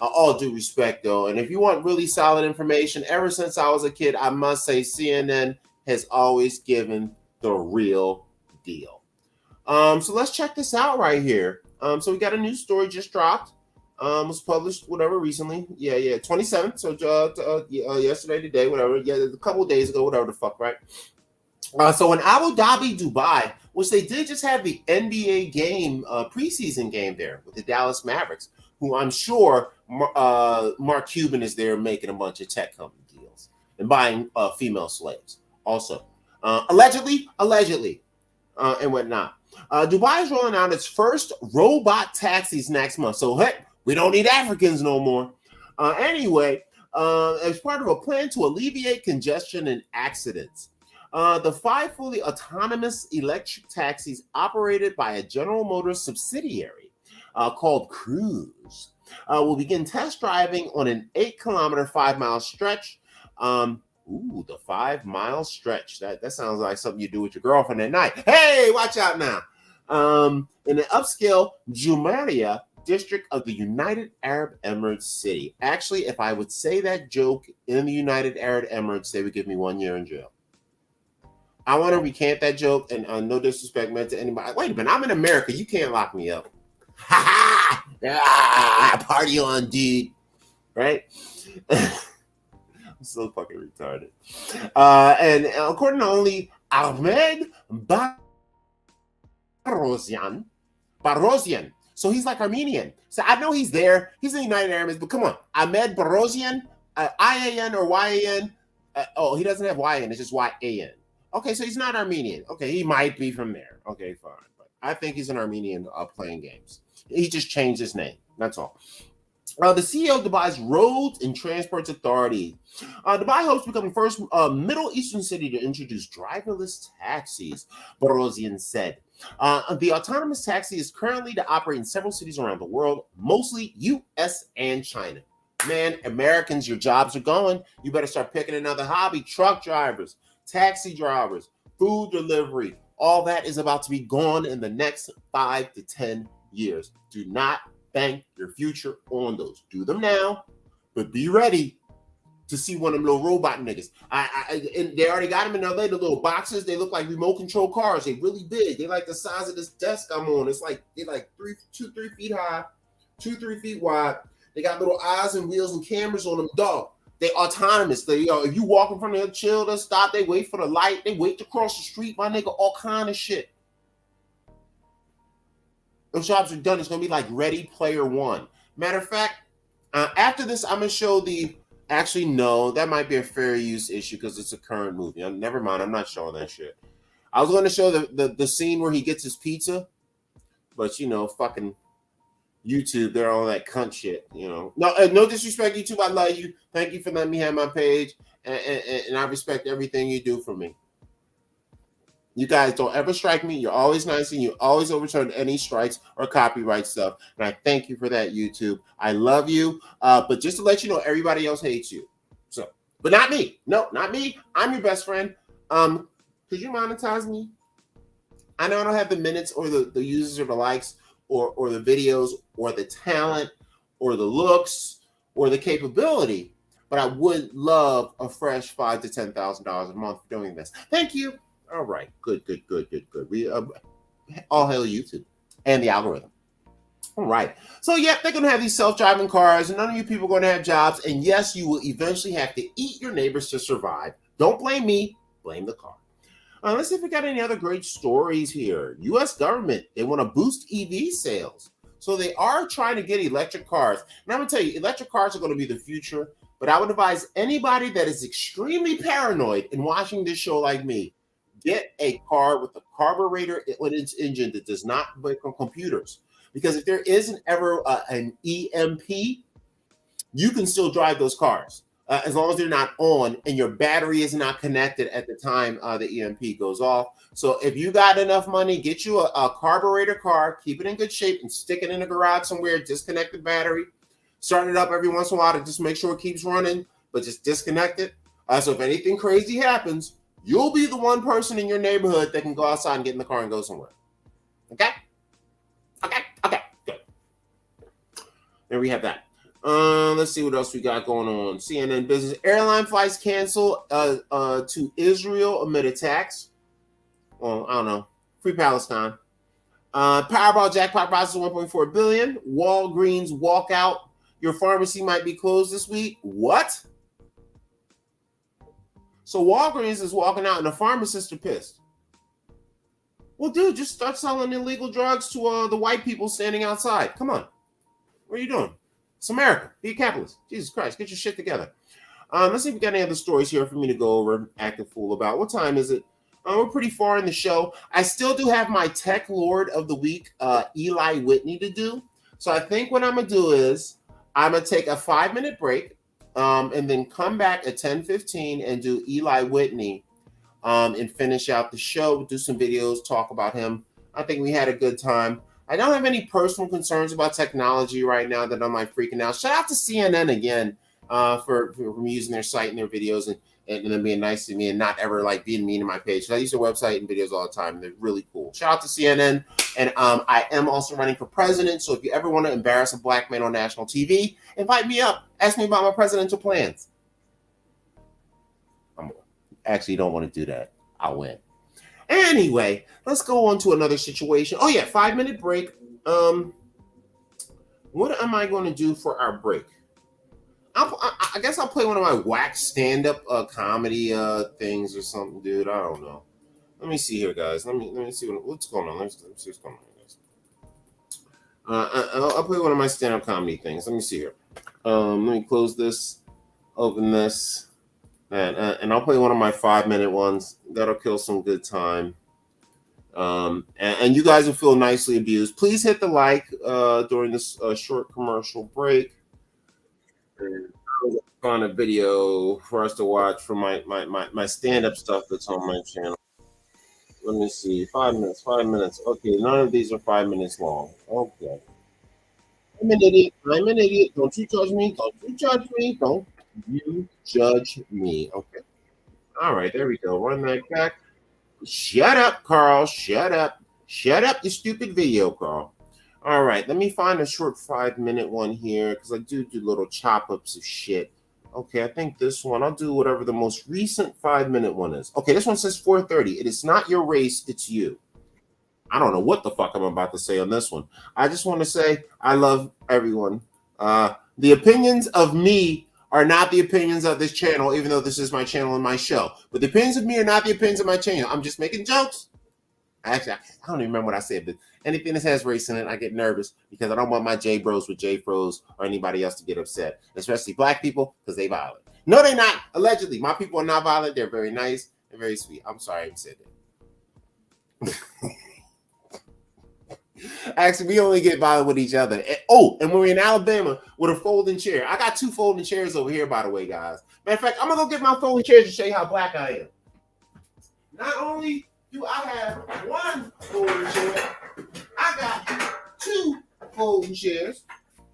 All due respect, though. And if you want really solid information, ever since I was a kid, I must say CNN has always given the real deal. So let's check this out right here. So we got a new story just dropped. Was published, recently. Yeah, 27th. So yesterday, today, whatever. Yeah, a couple of days ago, whatever the fuck, right? So in Abu Dhabi, Dubai, which they did just have the NBA game, preseason game there with the Dallas Mavericks, who I'm sure Mark Cuban is there making a bunch of tech company deals and buying female slaves also. Allegedly, and whatnot. Dubai is rolling out its first robot taxis next month. So, hey, we don't need Africans no more. Anyway, as part of a plan to alleviate congestion and accidents. The 5 fully autonomous electric taxis operated by a General Motors subsidiary called Cruise will begin test driving on an 8-kilometer, 5-mile stretch. The 5-mile stretch. That sounds like something you do with your girlfriend at night. Hey, watch out now. In the upscale Jumeirah district of the United Arab Emirates city. Actually, if I would say that joke in the United Arab Emirates, they would give me 1 year in jail. I want to recant that joke, and no disrespect meant to anybody. Wait a minute, I'm in America. You can't lock me up. Ha ha! Party on, dude. Right? I'm so fucking retarded. And according to only Ahmed Barrosian. So he's like Armenian. So I know he's there. He's in the United Arab Emirates, but come on. Ahmed Barrosian, I-A-N or Y-A-N. He doesn't have Y-A-N. It's just Y-A-N. Okay, so he's not Armenian. Okay, he might be from there. Okay, fine. But I think he's an Armenian playing games. He just changed his name. That's all. The CEO of Dubai's Roads and Transports Authority. Dubai hopes to become the first Middle Eastern city to introduce driverless taxis, Barrosian said. The autonomous taxi is currently to operate in several cities around the world, mostly U.S. and China. Man, Americans, your jobs are going. You better start picking another hobby. Truck drivers, taxi drivers, food delivery, all that is about to be gone in the next 5 to 10 years. Do not bank your future on those. Do them now, but be ready to see one of them little robot niggas. And they already got them in LA, the little boxes. They look like remote control cars. They really big. They like the size of this desk I'm on. It's like they're like 3 feet high, 2-3 feet wide. They got little eyes and wheels and cameras on them. Dog. They autonomous. They, if you walk in front of them, chill, they stop. They wait for the light. They wait to cross the street. My nigga, all kind of shit. Those jobs are done. It's gonna be like Ready Player One. Matter of fact, after this, I'm gonna show the. Actually, no, that might be a fair use issue because it's a current movie. Never mind, I'm not showing that shit. I was going to show the scene where he gets his pizza, but you know, fucking YouTube, they're all that cunt shit. You know, no disrespect, YouTube. I love you. Thank you for letting me have my page, and I respect everything you do for me. You guys don't ever strike me. You're always nice and you always overturn any strikes or copyright stuff. And I thank you for that, YouTube. I love you. But just to let you know, everybody else hates you. So, but not me. No, not me. I'm your best friend. Could you monetize me? I know I don't have the minutes or the users or the likes or the videos or the talent or the looks or the capability, but I would love a fresh $5,000 to $10,000 a month for doing this. Thank you. All right, good. We all hail YouTube and the algorithm. All right, so yeah, they're gonna have these self-driving cars, and none of you people are gonna have jobs. And yes, you will eventually have to eat your neighbors to survive. Don't blame me, blame the car. Let's see if we got any other great stories here. U.S. government, they want to boost EV sales, so they are trying to get electric cars. And I'm gonna tell you, electric cars are gonna be the future. But I would advise anybody that is extremely paranoid in watching this show like me. Get a car with a carburetor in its engine that does not work on computers. Because if there isn't ever an EMP, you can still drive those cars as long as they're not on and your battery is not connected at the time the EMP goes off. So if you got enough money, get you a carburetor car, keep it in good shape and stick it in a garage somewhere, disconnect the battery, start it up every once in a while to just make sure it keeps running, but just disconnect it. So if anything crazy happens, you'll be the one person in your neighborhood that can go outside and get in the car and go somewhere. Okay, good. There we have that. Let's see what else we got going on. CNN Business. Airline flights canceled to Israel amid attacks. Well, I don't know. Free Palestine. Powerball jackpot prize is $1.4 billion. Walgreens walkout. Your pharmacy might be closed this week. What? So Walgreens is walking out and the pharmacists are pissed. Well, dude, just start selling illegal drugs to the white people standing outside. Come on. What are you doing? It's America. Be a capitalist. Jesus Christ, get your shit together. Let's see if we got any other stories here for me to go over, act a fool about. What time is it? We're pretty far in the show. I still do have my Tech Lord of the Week, Eli Whitney, to do. So I think what I'm going to do is I'm going to take a 5-minute break. And then come back at 10:15 and do Eli Whitney and finish out the show, do some videos, talk about him. I think we had a good time. I don't have any personal concerns about technology right now that I'm like freaking out. Shout out to CNN again for using their site and their videos and them being nice to me and not ever like being mean to my page. I use their website and videos all the time. They're really cool. Shout out to CNN. And I am also running for president. So if you ever want to embarrass a black man on national TV, invite me up. Ask me about my presidential plans. I actually don't want to do that. I'll win. Anyway, let's go on to another situation. Oh yeah, 5-minute break. What am I going to do for our break? I guess I'll play one of my whack stand-up comedy things or something, dude. I don't know. Let me see here, guys. Let me see what's going on. Let me see what's going on, guys. I'll play one of my stand-up comedy things. Let me see here. Let me close this, open this, and I'll play one of my 5-minute ones. That'll kill some good time. And you guys will feel nicely abused. Please hit the like during this short commercial break. Find a video for us to watch for my stand-up stuff that's on my channel. Let me see. 5 minutes. Okay, none of these are 5 minutes long. Okay. I'm an idiot. Don't you judge me. Don't you judge me. Okay. All right, there we go. Run that back. Shut up, Carl. Shut up, you stupid video, Carl. All right, let me find a short 5-minute one here because I do little chop-ups of shit. Okay, I think this one, I'll do whatever the most recent 5-minute one is. Okay, this one says 4:30. It is not your race, it's you. I don't know what the fuck I'm about to say on this one. I just want to say I love everyone. The opinions of me are not the opinions of this channel, even though this is my channel and my show. But the opinions of me are not the opinions of my channel. I'm just making jokes. Actually, I don't even remember what I said, but anything that has race in it, I get nervous because I don't want my J bros with J bros or anybody else to get upset, especially black people because they violent. No, they're not. Allegedly, my people are not violent. They're very nice and very sweet. I'm sorry I even said that. Actually, we only get violent with each other. And when we're in Alabama with a folding chair. I got 2 folding chairs over here, by the way, guys. Matter of fact, I'm going to go get my folding chairs to show you how black I am. Not only do I have 1 folding chair, I got 2 folding chairs.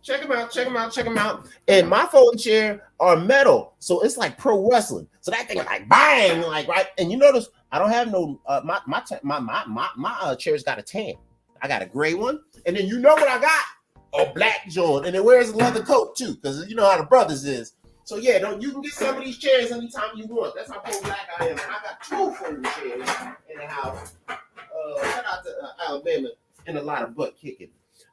Check them out, check them out, check them out. And my folding chair are metal, so it's like pro wrestling. So that thing is like bang, like right. And you notice I don't have no my chair's got a tan. I got a gray one, and then you know what I got? A black joint, and it wears a leather coat too, because you know how the brothers is. So yeah, you can get some of these chairs anytime you want. That's how pro black I am. I got 2 folding chairs in the house. Shout out to Alabama and a lot of butt kicking.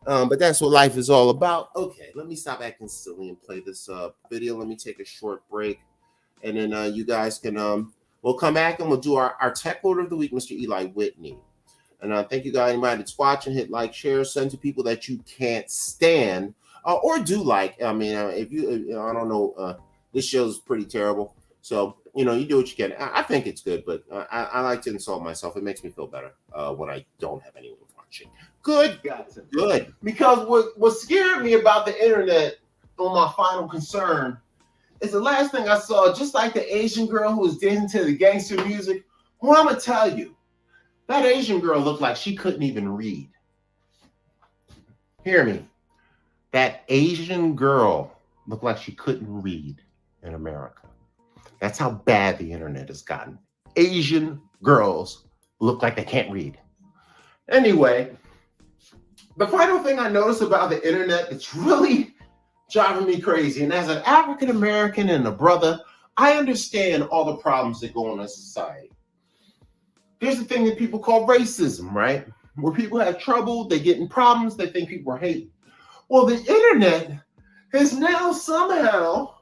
But that's what life is all about. Okay, let me stop acting silly and play this video. Let me take a short break, and then you guys can we'll come back and we'll do our tech order of the week, Mr. Eli Whitney. And thank you guys, anybody that's watching, hit like, share, send to people that you can't stand or do like. I mean, if you, I don't know, this show's pretty terrible. So, you do what you can. I think it's good, but I like to insult myself. It makes me feel better when I don't have anyone watching. Good. Good. Because what scared me about the internet on my final concern is the last thing I saw, just like the Asian girl who was dancing to the gangster music. Well, I'm going to tell you. That Asian girl looked like she couldn't even read. Hear me. That Asian girl looked like she couldn't read in America. That's how bad the internet has gotten. Asian girls look like they can't read. Anyway, the final thing I noticed about the internet that's really driving me crazy, and as an African American and a brother, I understand all the problems that go on in society. There's a thing that people call racism, right? Where people have trouble, they get in problems, they think people are hating. Well, the internet has now somehow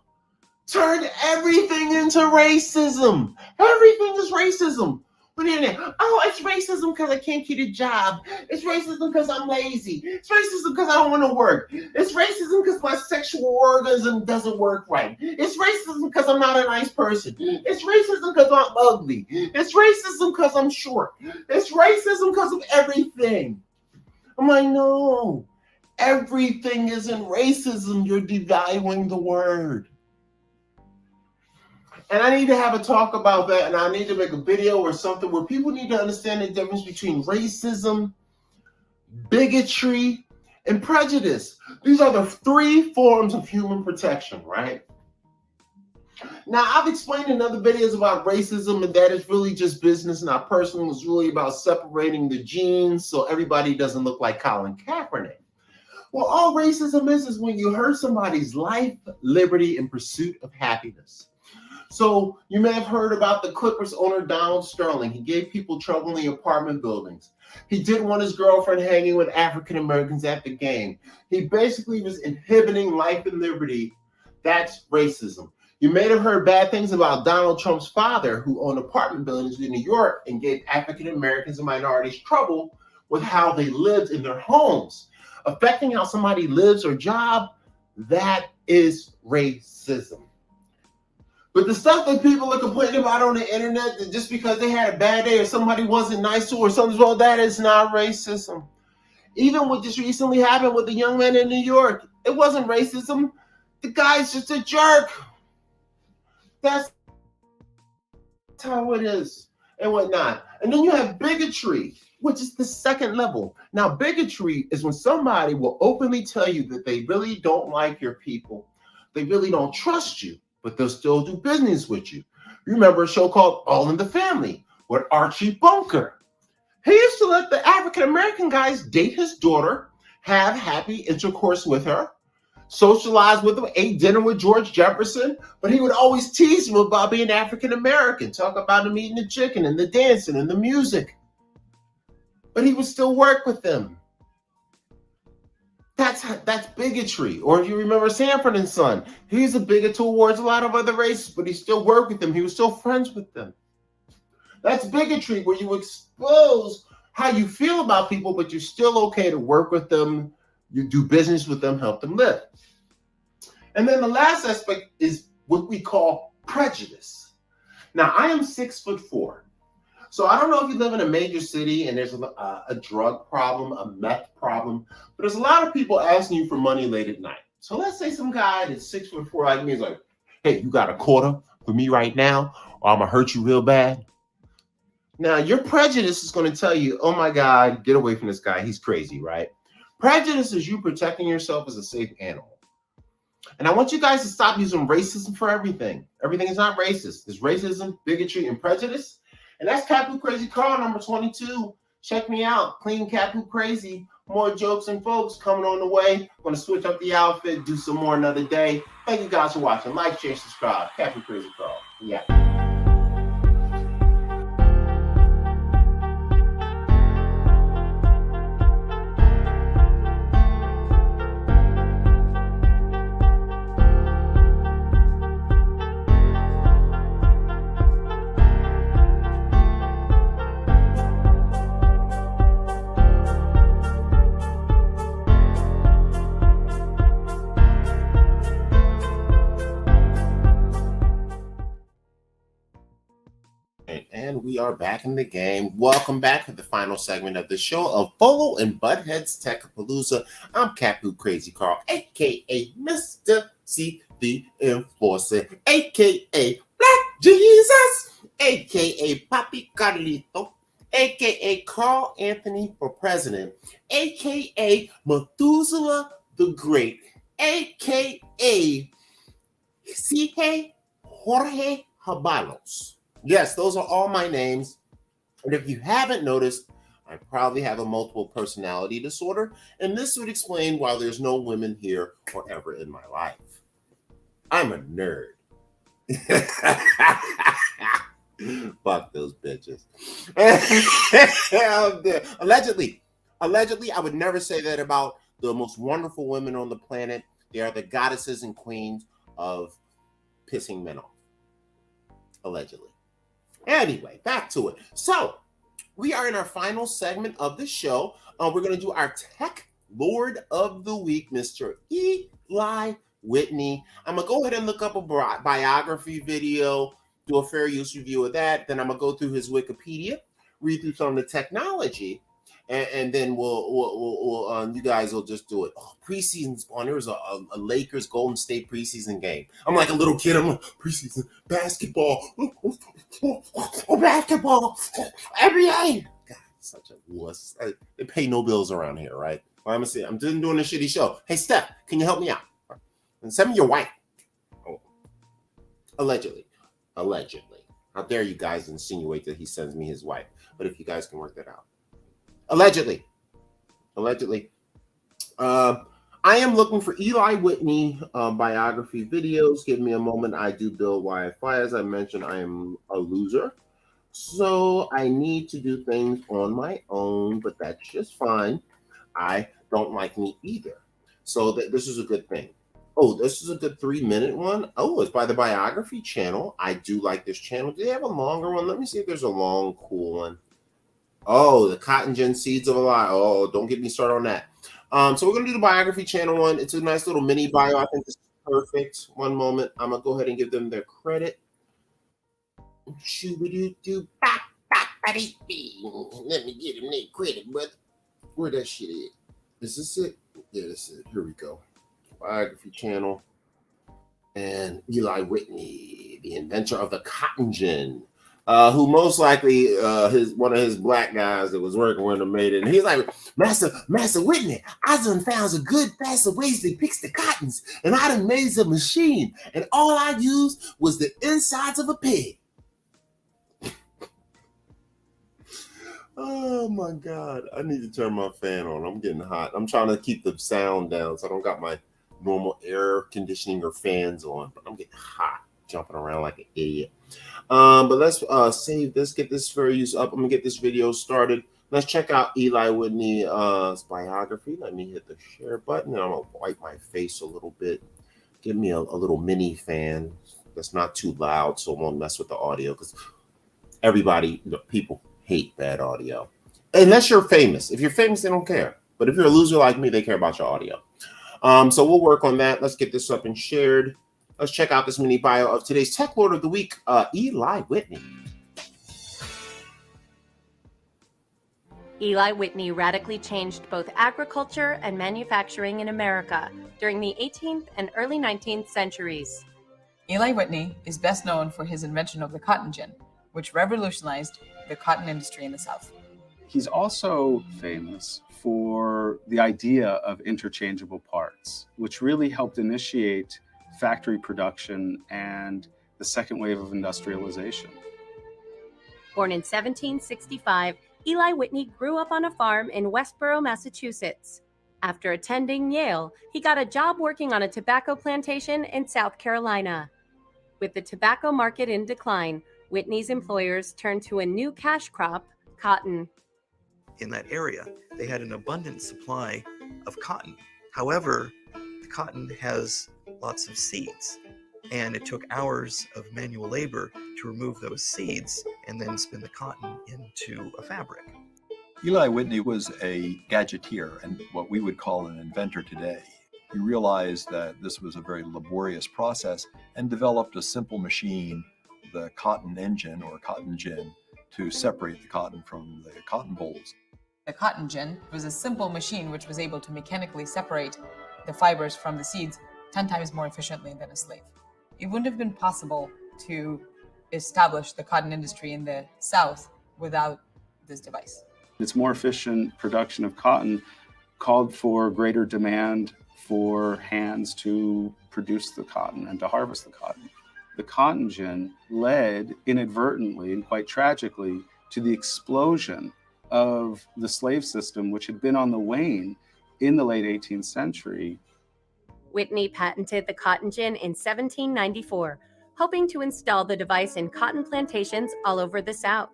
turned everything into racism. Everything is racism. On the internet, it's racism because I can't get a job. It's racism because I'm lazy. It's racism because I don't want to work. It's racism because my sexual organism doesn't work right. It's racism because I'm not a nice person. It's racism because I'm ugly. It's racism because I'm short. It's racism because of everything. I'm like, no, everything isn't racism. You're devaluing the word. And I need to have a talk about that, and I need to make a video or something where people need to understand the difference between racism, bigotry, and prejudice. These are the 3 forms of human protection, right? Now, I've explained in other videos about racism, and that is really just business, not personal. It's really about separating the genes so everybody doesn't look like Colin Kaepernick. Well, all racism is when you hurt somebody's life, liberty, and pursuit of happiness. So you may have heard about the Clippers owner, Donald Sterling. He gave people trouble in the apartment buildings. He didn't want his girlfriend hanging with African Americans at the game. He basically was inhibiting life and liberty. That's racism. You may have heard bad things about Donald Trump's father, who owned apartment buildings in New York and gave African Americans and minorities trouble with how they lived in their homes, affecting how somebody lives or job. That is racism. But the stuff that people are complaining about on the internet, that just because they had a bad day or somebody wasn't nice to or something, well, that is not racism. Even what just recently happened with the young man in New York, it wasn't racism. The guy's just a jerk. That's how it is and whatnot. And then you have bigotry, which is the second level. Now, bigotry is when somebody will openly tell you that they really don't like your people. They really don't trust you, but they'll still do business with you. You remember a show called All in the Family with Archie Bunker. He used to let the African-American guys date his daughter, have happy intercourse with her, socialized with him, ate dinner with George Jefferson, but he would always tease him about being African American, talk about him eating the chicken and the dancing and the music. But he would still work with them. That's bigotry. Or if you remember Sanford and Son, he's a bigot towards a lot of other races, but he still worked with them. He was still friends with them. That's bigotry, where you expose how you feel about people, but you're still okay to work with them, you do business with them, help them live. And then the last aspect is what we call prejudice. Now, I am 6'4". So I don't know if you live in a major city and there's a drug problem, a meth problem, but there's a lot of people asking you for money late at night. So let's say some guy that's 6'4" like me is like, hey, you got a quarter for me right now, or I'm gonna hurt you real bad. Now, your prejudice is going to tell you, oh my God, get away from this guy. He's crazy, right? Prejudice is you protecting yourself as a safe animal. And I want you guys to stop using racism for everything. Everything is not racist. There's racism, bigotry, and prejudice. And that's Capu Crazy Carl, number 22. Check me out. Clean Capu Crazy. More jokes and folks coming on the way. I'm going to switch up the outfit, do some more another day. Thank you guys for watching. Like, share, subscribe. Capu Crazy Carl. Yeah. And we are back in the game. Welcome back to the final segment of the show of VOLO and Butthead's Tech-A-Palooza. I'm Capu Crazy Carl, a.k.a. Mr. C, the Enforcer, a.k.a. Black Jesus, a.k.a. Papi Carlito, a.k.a. Carl Anthony for President, a.k.a. Methuselah the Great, a.k.a. C. Jorge Habalos. Yes, those are all my names. And if you haven't noticed, I probably have a multiple personality disorder. And this would explain why there's no women here or ever in my life. I'm a nerd. Fuck those bitches. Allegedly, I would never say that about the most wonderful women on the planet. They are the goddesses and queens of pissing men off. Allegedly. Anyway, back to it. So, we are in our final segment of the show. We're going to do our Tech Lord of the Week, Mr. Eli Whitney. I'm going to go ahead and look up a biography video, do a fair use review of that. Then I'm going to go through his Wikipedia, read through some of the technology, and then we'll you guys will just do it. Oh, preseason spawn. There was a Lakers Golden State preseason game. I'm like a little kid. I'm like, preseason basketball. Basketball. NBA. God, such a wuss. They pay no bills around here, right? Well, I'm doing a shitty show. Hey, Steph, can you help me out? And send me your wife. Oh. Allegedly. How dare you guys insinuate that he sends me his wife? But if you guys can work that out. Allegedly. I am looking for Eli Whitney biography videos. Give me a moment. I do build Wi-Fi. As I mentioned, I am a loser. So I need to do things on my own, but that's just fine. I don't like me either. So this is a good thing. Oh, this is a good 3-minute one. Oh, it's by the biography channel. I do like this channel. Do they have a longer one? Let me see if there's a long, cool one. Oh, the Cotton Gin Seeds of a Lie. Oh, don't get me started on that. So we're going to do the biography channel one. It's a nice little mini bio. I think this is perfect. One moment. I'm going to go ahead and give them their credit. Let me get them their credit, brother. Where that shit is? Is this it? Yeah, this is it. Here we go. Biography channel. And Eli Whitney, the inventor of the cotton gin. Who most likely one of his black guys that was working with him made it. And he's like, Master Whitney, I done found a good faster ways to pick the cottons, and I done made a machine, and all I used was the insides of a pig. Oh my God, I need to turn my fan on. I'm getting hot. I'm trying to keep the sound down, so I don't got my normal air conditioning or fans on, but I'm getting hot, jumping around like an idiot. But let's save this, get this FIR USE up. I'm gonna get this video started. Let's check out Eli Whitney's biography. Let me hit the share button, and I'm gonna wipe my face a little bit. Give me a little mini fan that's not too loud, so it won't mess with the audio, because people hate bad audio. Unless you're famous. If you're famous, they don't care. But if you're a loser like me, they care about your audio. So we'll work on that. Let's get this up and shared. Let's check out this mini bio of today's Tech Lord of the Week, Eli Whitney. Eli Whitney radically changed both agriculture and manufacturing in America during the 18th and early 19th centuries. Eli Whitney is best known for his invention of the cotton gin, which revolutionized the cotton industry in the South. He's also famous for the idea of interchangeable parts, which really helped initiate factory production and the second wave of industrialization. Born in 1765, Eli Whitney grew up on a farm in Westborough, Massachusetts. After attending Yale, he got a job working on a tobacco plantation in South Carolina. With the tobacco market in decline, Whitney's employers turned to a new cash crop, cotton. In that area, they had an abundant supply of cotton. However, the cotton has lots of seeds, and it took hours of manual labor to remove those seeds and then spin the cotton into a fabric. Eli Whitney was a gadgeteer and what we would call an inventor today. He realized that this was a very laborious process and developed a simple machine, the cotton engine or cotton gin, to separate the cotton from the cotton bolls. The cotton gin was a simple machine which was able to mechanically separate the fibers from the seeds 10 times more efficiently than a slave. It wouldn't have been possible to establish the cotton industry in the South without this device. Its more efficient production of cotton called for greater demand for hands to produce the cotton and to harvest the cotton. The cotton gin led inadvertently and quite tragically to the explosion of the slave system, which had been on the wane in the late 18th century. Whitney patented the cotton gin in 1794, hoping to install the device in cotton plantations all over the South,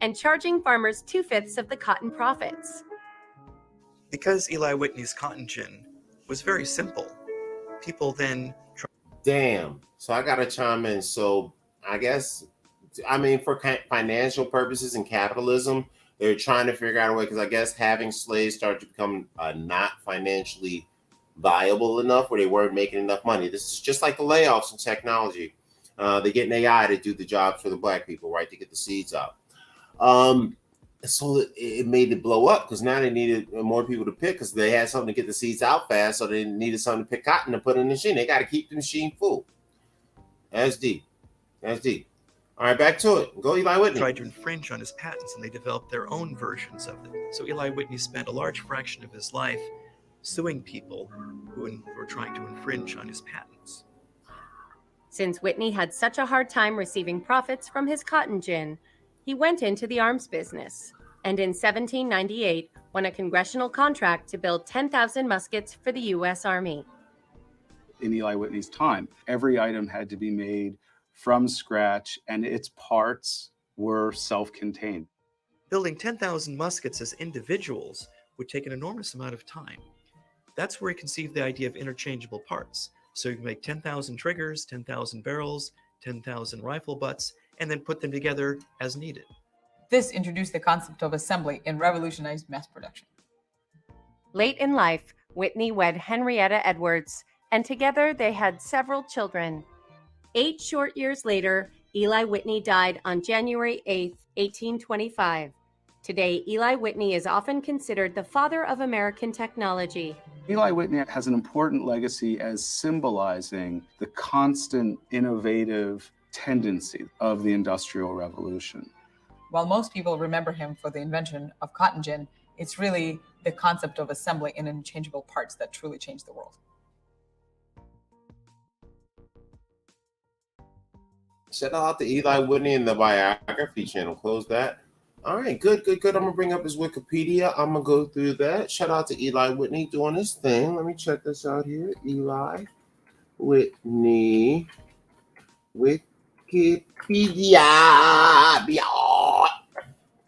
and charging farmers 2/5 of the cotton profits. Because Eli Whitney's cotton gin was very simple, people then Damn. So I got to chime in. So I guess, for financial purposes and capitalism, they're trying to figure out a way, because I guess having slaves started to become not financially viable enough, where they weren't making enough money. This is just like the layoffs in technology. They get an AI to do the jobs for the black people, right, to get the seeds out. So it made it blow up, because now they needed more people to pick, because they had something to get the seeds out fast, so they needed something to pick cotton to put in the machine. They got to keep the machine full. That's deep. That's deep. All right, back to it. Go, Eli Whitney. Tried to infringe on his patents, and they developed their own versions of them. So Eli Whitney spent a large fraction of his life suing people who were trying to infringe on his patents. Since Whitney had such a hard time receiving profits from his cotton gin, he went into the arms business, and in 1798 won a congressional contract to build 10,000 muskets for the U.S. Army. In Eli Whitney's time, every item had to be made from scratch, and its parts were self-contained. Building 10,000 muskets as individuals would take an enormous amount of time. That's where he conceived the idea of interchangeable parts. So you can make 10,000 triggers, 10,000 barrels, 10,000 rifle butts, and then put them together as needed. This introduced the concept of assembly and revolutionized mass production. Late in life, Whitney wed Henrietta Edwards, and together they had several children. 8 short years later, Eli Whitney died on January 8, 1825. Today, Eli Whitney is often considered the father of American technology. Eli Whitney has an important legacy as symbolizing the constant innovative tendency of the Industrial Revolution. While most people remember him for the invention of cotton gin, it's really the concept of assembly and interchangeable parts that truly changed the world. Shout out to Eli Whitney and the biography channel. Close that. All right, good. I'm gonna bring up his Wikipedia. I'm gonna go through that. Shout out to Eli Whitney doing his thing. Let me check this out here. Eli Whitney Wikipedia.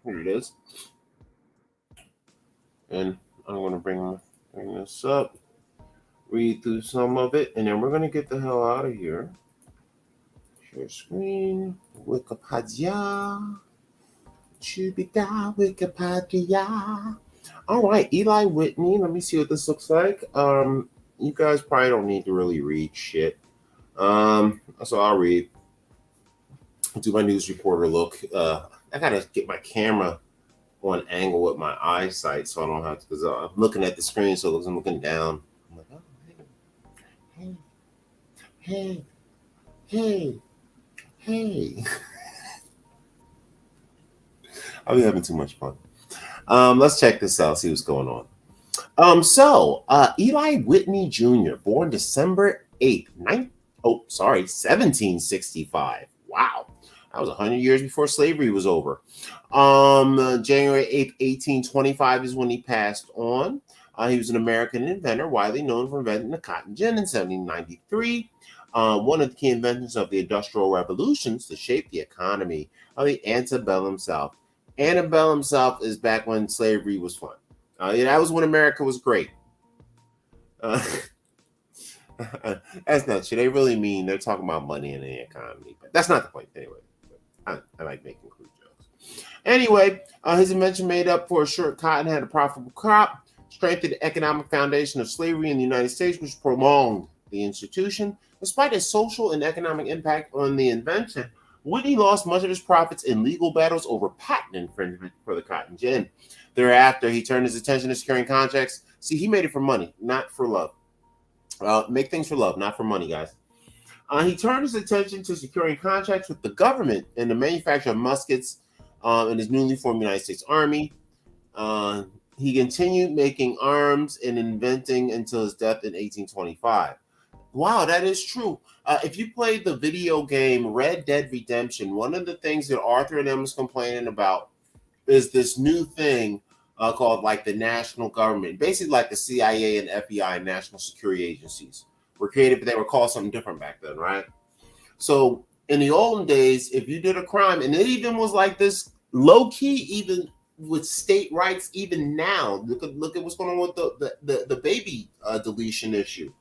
Here it is. And I'm gonna bring this up, read through some of it, and then we're gonna get the hell out of here. Share screen, Wikipedia. Wikipedia. All right, Eli Whitney. Let me see what this looks like. You guys probably don't need to really read shit. So I'll read. Do my news reporter look. I gotta get my camera on angle with my eyesight so I don't have to, because I'm looking at the screen, so I'm looking down. I'm like, oh, hey. I'll be having too much fun. Let's check this out, see what's going on. Eli Whitney Jr., born December 8th, 1765. Wow. That was 100 years before slavery was over. January 8th, 1825 is when he passed on. He was an American inventor, widely known for inventing the cotton gin in 1793. One of the key inventions of the Industrial Revolutions to shape the economy of the antebellum South. Antebellum South is back when slavery was fun. That was when America was great. That's not shit. They really mean they're talking about money and the economy, but that's not the point anyway. I like making crude jokes. Anyway, his invention made up for a short cotton had a profitable crop, strengthened the economic foundation of slavery in the United States, which prolonged the institution. Despite its social and economic impact on the invention, Whitney lost much of his profits in legal battles over patent infringement for the cotton gin. Thereafter, he turned his attention to securing contracts. See, he made it for money, not for love. Make things for love, not for money, guys. He turned his attention to securing contracts with the government and the manufacture of muskets in his newly formed United States Army. He continued making arms and inventing until his death in 1825. Wow, that is true. If you played the video game Red Dead Redemption, one of the things that Arthur and them is complaining about is this new thing called like the national government, basically like the CIA and FBI, national security agencies, were created, but they were called something different back then, right? So in the olden days, if you did a crime, and it even was like this low key, even with state rights, even now, look at what's going on with the baby deletion issue.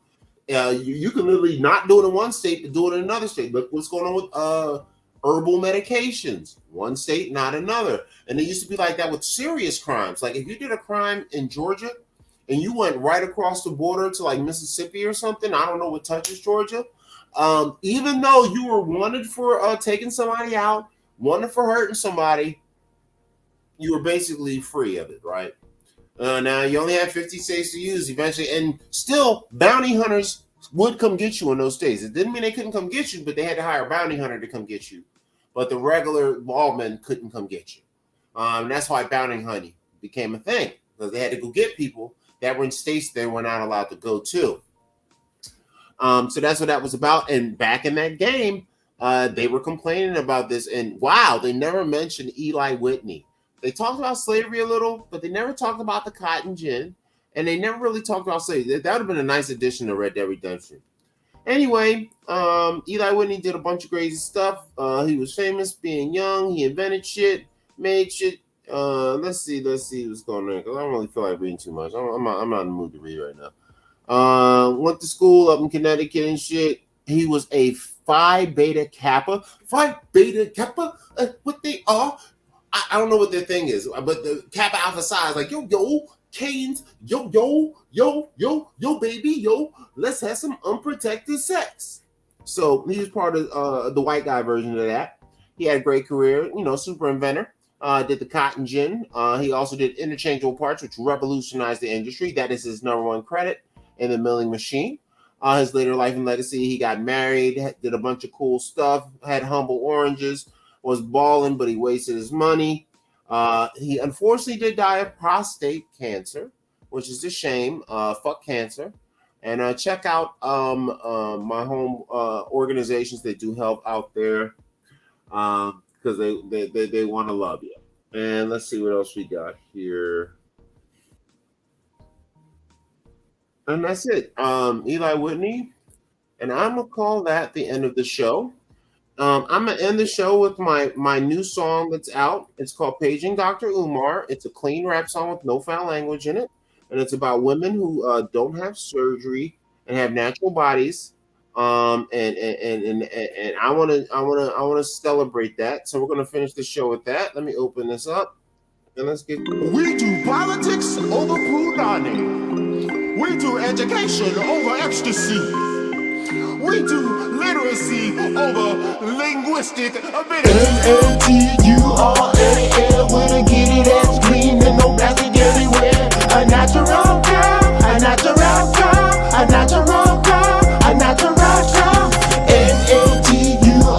You can literally not do it in one state, but do it in another state. Look what's going on with herbal medications, one state, not another. And it used to be like that with serious crimes. Like if you did a crime in Georgia and you went right across the border to like Mississippi or something, I don't know what touches Georgia. Even though you were wanted for taking somebody out, wanted for hurting somebody, you were basically free of it, right? Now you only have 50 states to use eventually, and still bounty hunters would come get you in those states. It didn't mean they couldn't come get you, but they had to hire a bounty hunter to come get you. But the regular lawmen couldn't come get you. That's why bounty hunting became a thing, because they had to go get people that were in states they were not allowed to go to. So that's what that was about. And back in that game, they were complaining about this. And wow, they never mentioned Eli Whitney. They talked about slavery a little, but they never talked about the cotton gin. And they never really talked about slavery. That would have been a nice addition to Red Dead Redemption. Anyway, Eli Whitney did a bunch of crazy stuff. He was famous being young. He invented shit, made shit. Let's see what's going on, because I don't really feel like reading too much. I'm not in the mood to read right now. Went to school up in Connecticut and shit. He was a Phi Beta Kappa. Phi Beta Kappa? What they are? I don't know what their thing is, but the Kappa Alpha Psi is like, yo, Canes, yo, baby, yo, let's have some unprotected sex. So he was part of the white guy version of that. He had a great career, super inventor. Did the cotton gin. He also did interchangeable parts, which revolutionized the industry. That is his number one credit in the milling machine. His later life and legacy, he got married, did a bunch of cool stuff, had humble oranges, was balling, but he wasted his money. He unfortunately did die of prostate cancer, which is a shame. Fuck cancer. And check out my home organizations that do help out there, because they want to love you. And let's see what else we got here. And that's it. Eli Whitney. And I'm gonna call that the end of the show. I'm gonna end the show with my new song that's out. It's called Paging Dr. Umar. It's a clean rap song with no foul language in it, and it's about women who don't have surgery and have natural bodies. And I wanna celebrate that. So we're gonna finish the show with that. Let me open this up and let's get. We do politics over punani. We do education over ecstasy. We do literacy over linguistic ability. N-A-T-U-R-A-L, wanna get it as green and no plastic everywhere. A natural girl, a natural girl, a natural girl, a natural girl. N-A-T-U-R-A-L,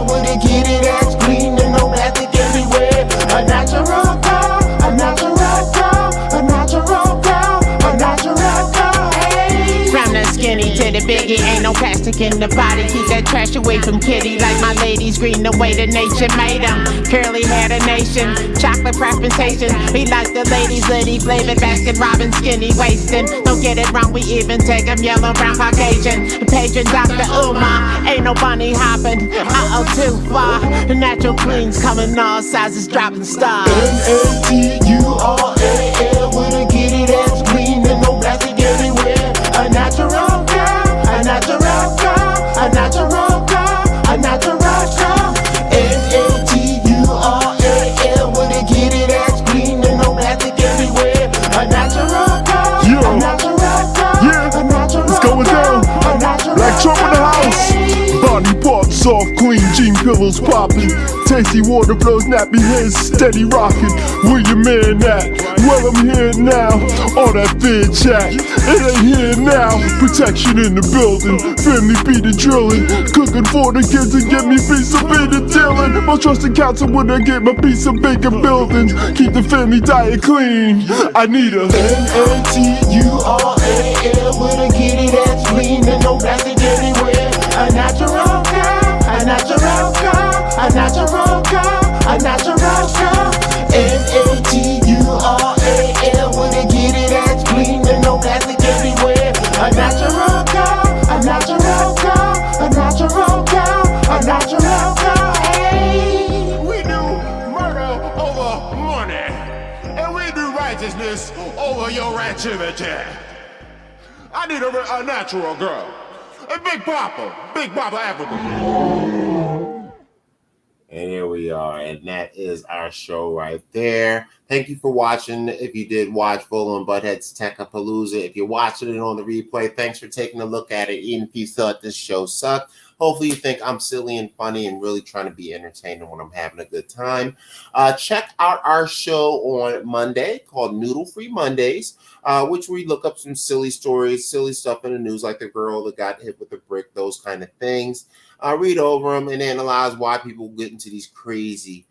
wanna get it as green and no plastic everywhere. A natural girl, a natural girl, a natural girl, a natural girl. Hey. From the skinny to the biggie, ain't no plastic in the body. Keep that trash away from kitty. Like my ladies green the way the nature made them. Curly hair the nation, chocolate preferentation. We like the ladies, litty flavored basket Robin skinny waisting. Don't get it wrong, we even take them yellow, brown, Caucasian. Patron Dr. Umar, ain't no bunny hopping. Too far. The natural queens coming all sizes, dropping stars. N-A-T-U-R-A-L, wanna get it as green and no plastic everywhere. A natural girl, a natural girl, a natural girl, a natural girl. N-A-T-U-R-A-L, wanna get it as green and no plastic everywhere. A natural girl, a natural girl, a natural it's going down. Black Trump in the house. Body parts soft, clean, jean pillows popping. Tasty water flows, nappy heads steady rocking. Where your man at? Well, I'm here now. All that fear chat, it ain't here now. Protection in the building, family beat the drilling. Cooking for the kids and get me piece of bacon dealing. My trusted counsel when I get my piece of bacon buildings. Keep the family diet clean. I need a N-A-T-U-R-A-L, wanna get it as clean and no plastic anywhere. A natural girl, a natural girl, a natural girl, a natural girl. N-A-T-U-R-A-L, wanna get it as clean and no plastic everywhere. A natural girl, a natural girl, a natural girl, a natural girl. Hey. We do murder over money, and we do righteousness over your activity. I need a natural girl. A Big Papa Africa. And here we are, and that is our show right there. Thank you for watching. If you did watch VOLO and Butthead's Tech-A-Palooza, if you're watching it on the replay, thanks for taking a look at it, even if you thought this show sucked. Hopefully you think I'm silly and funny and really trying to be entertaining when I'm having a good time. Check out our show on Monday called Noodle Free Mondays, which we look up some silly stories, silly stuff in the news, like the girl that got hit with a brick, those kind of things. Read over them and analyze why people get into these crazy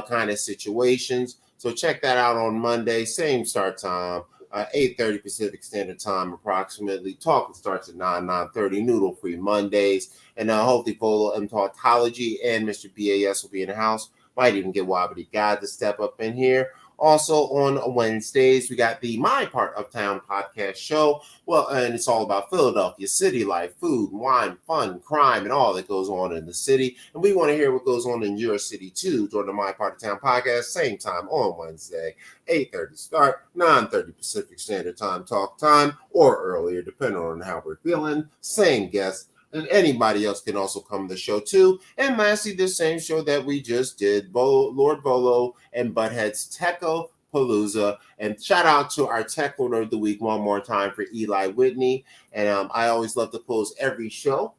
kind of situations. So check that out on Monday, same start time, 8:30 Pacific Standard Time approximately. Talking starts at 9:30, Noodle Free Mondays. And hopefully VOLO and Tautology and Mr. BAS will be in the house. Might even get Wobbity God to step up in here. Also on Wednesdays, we got the My Part of Town podcast show. Well, and it's all about Philadelphia, city life, food, wine, fun, crime, and all that goes on in the city. And we want to hear what goes on in your city, too, during the My Part of Town podcast, same time on Wednesday, 8:30 start, 9:30 Pacific Standard Time talk time, or earlier, depending on how we're feeling. Same guest. And anybody else can also come to the show too. And lastly, the same show that we just did, Lord VOLO and Butthead's Tech-A-Palooza. And shout out to our Tech Lord of the Week one more time for Eli Whitney. And I always love to close every show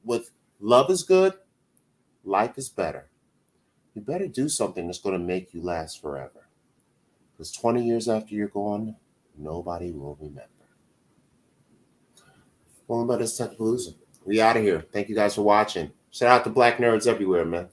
with love is good, life is better. You better do something that's going to make you last forever. Because 20 years after you're gone, nobody will remember. Well, about this Tech-A-Palooza. We out of here. Thank you guys for watching. Shout out to Black nerds everywhere, man.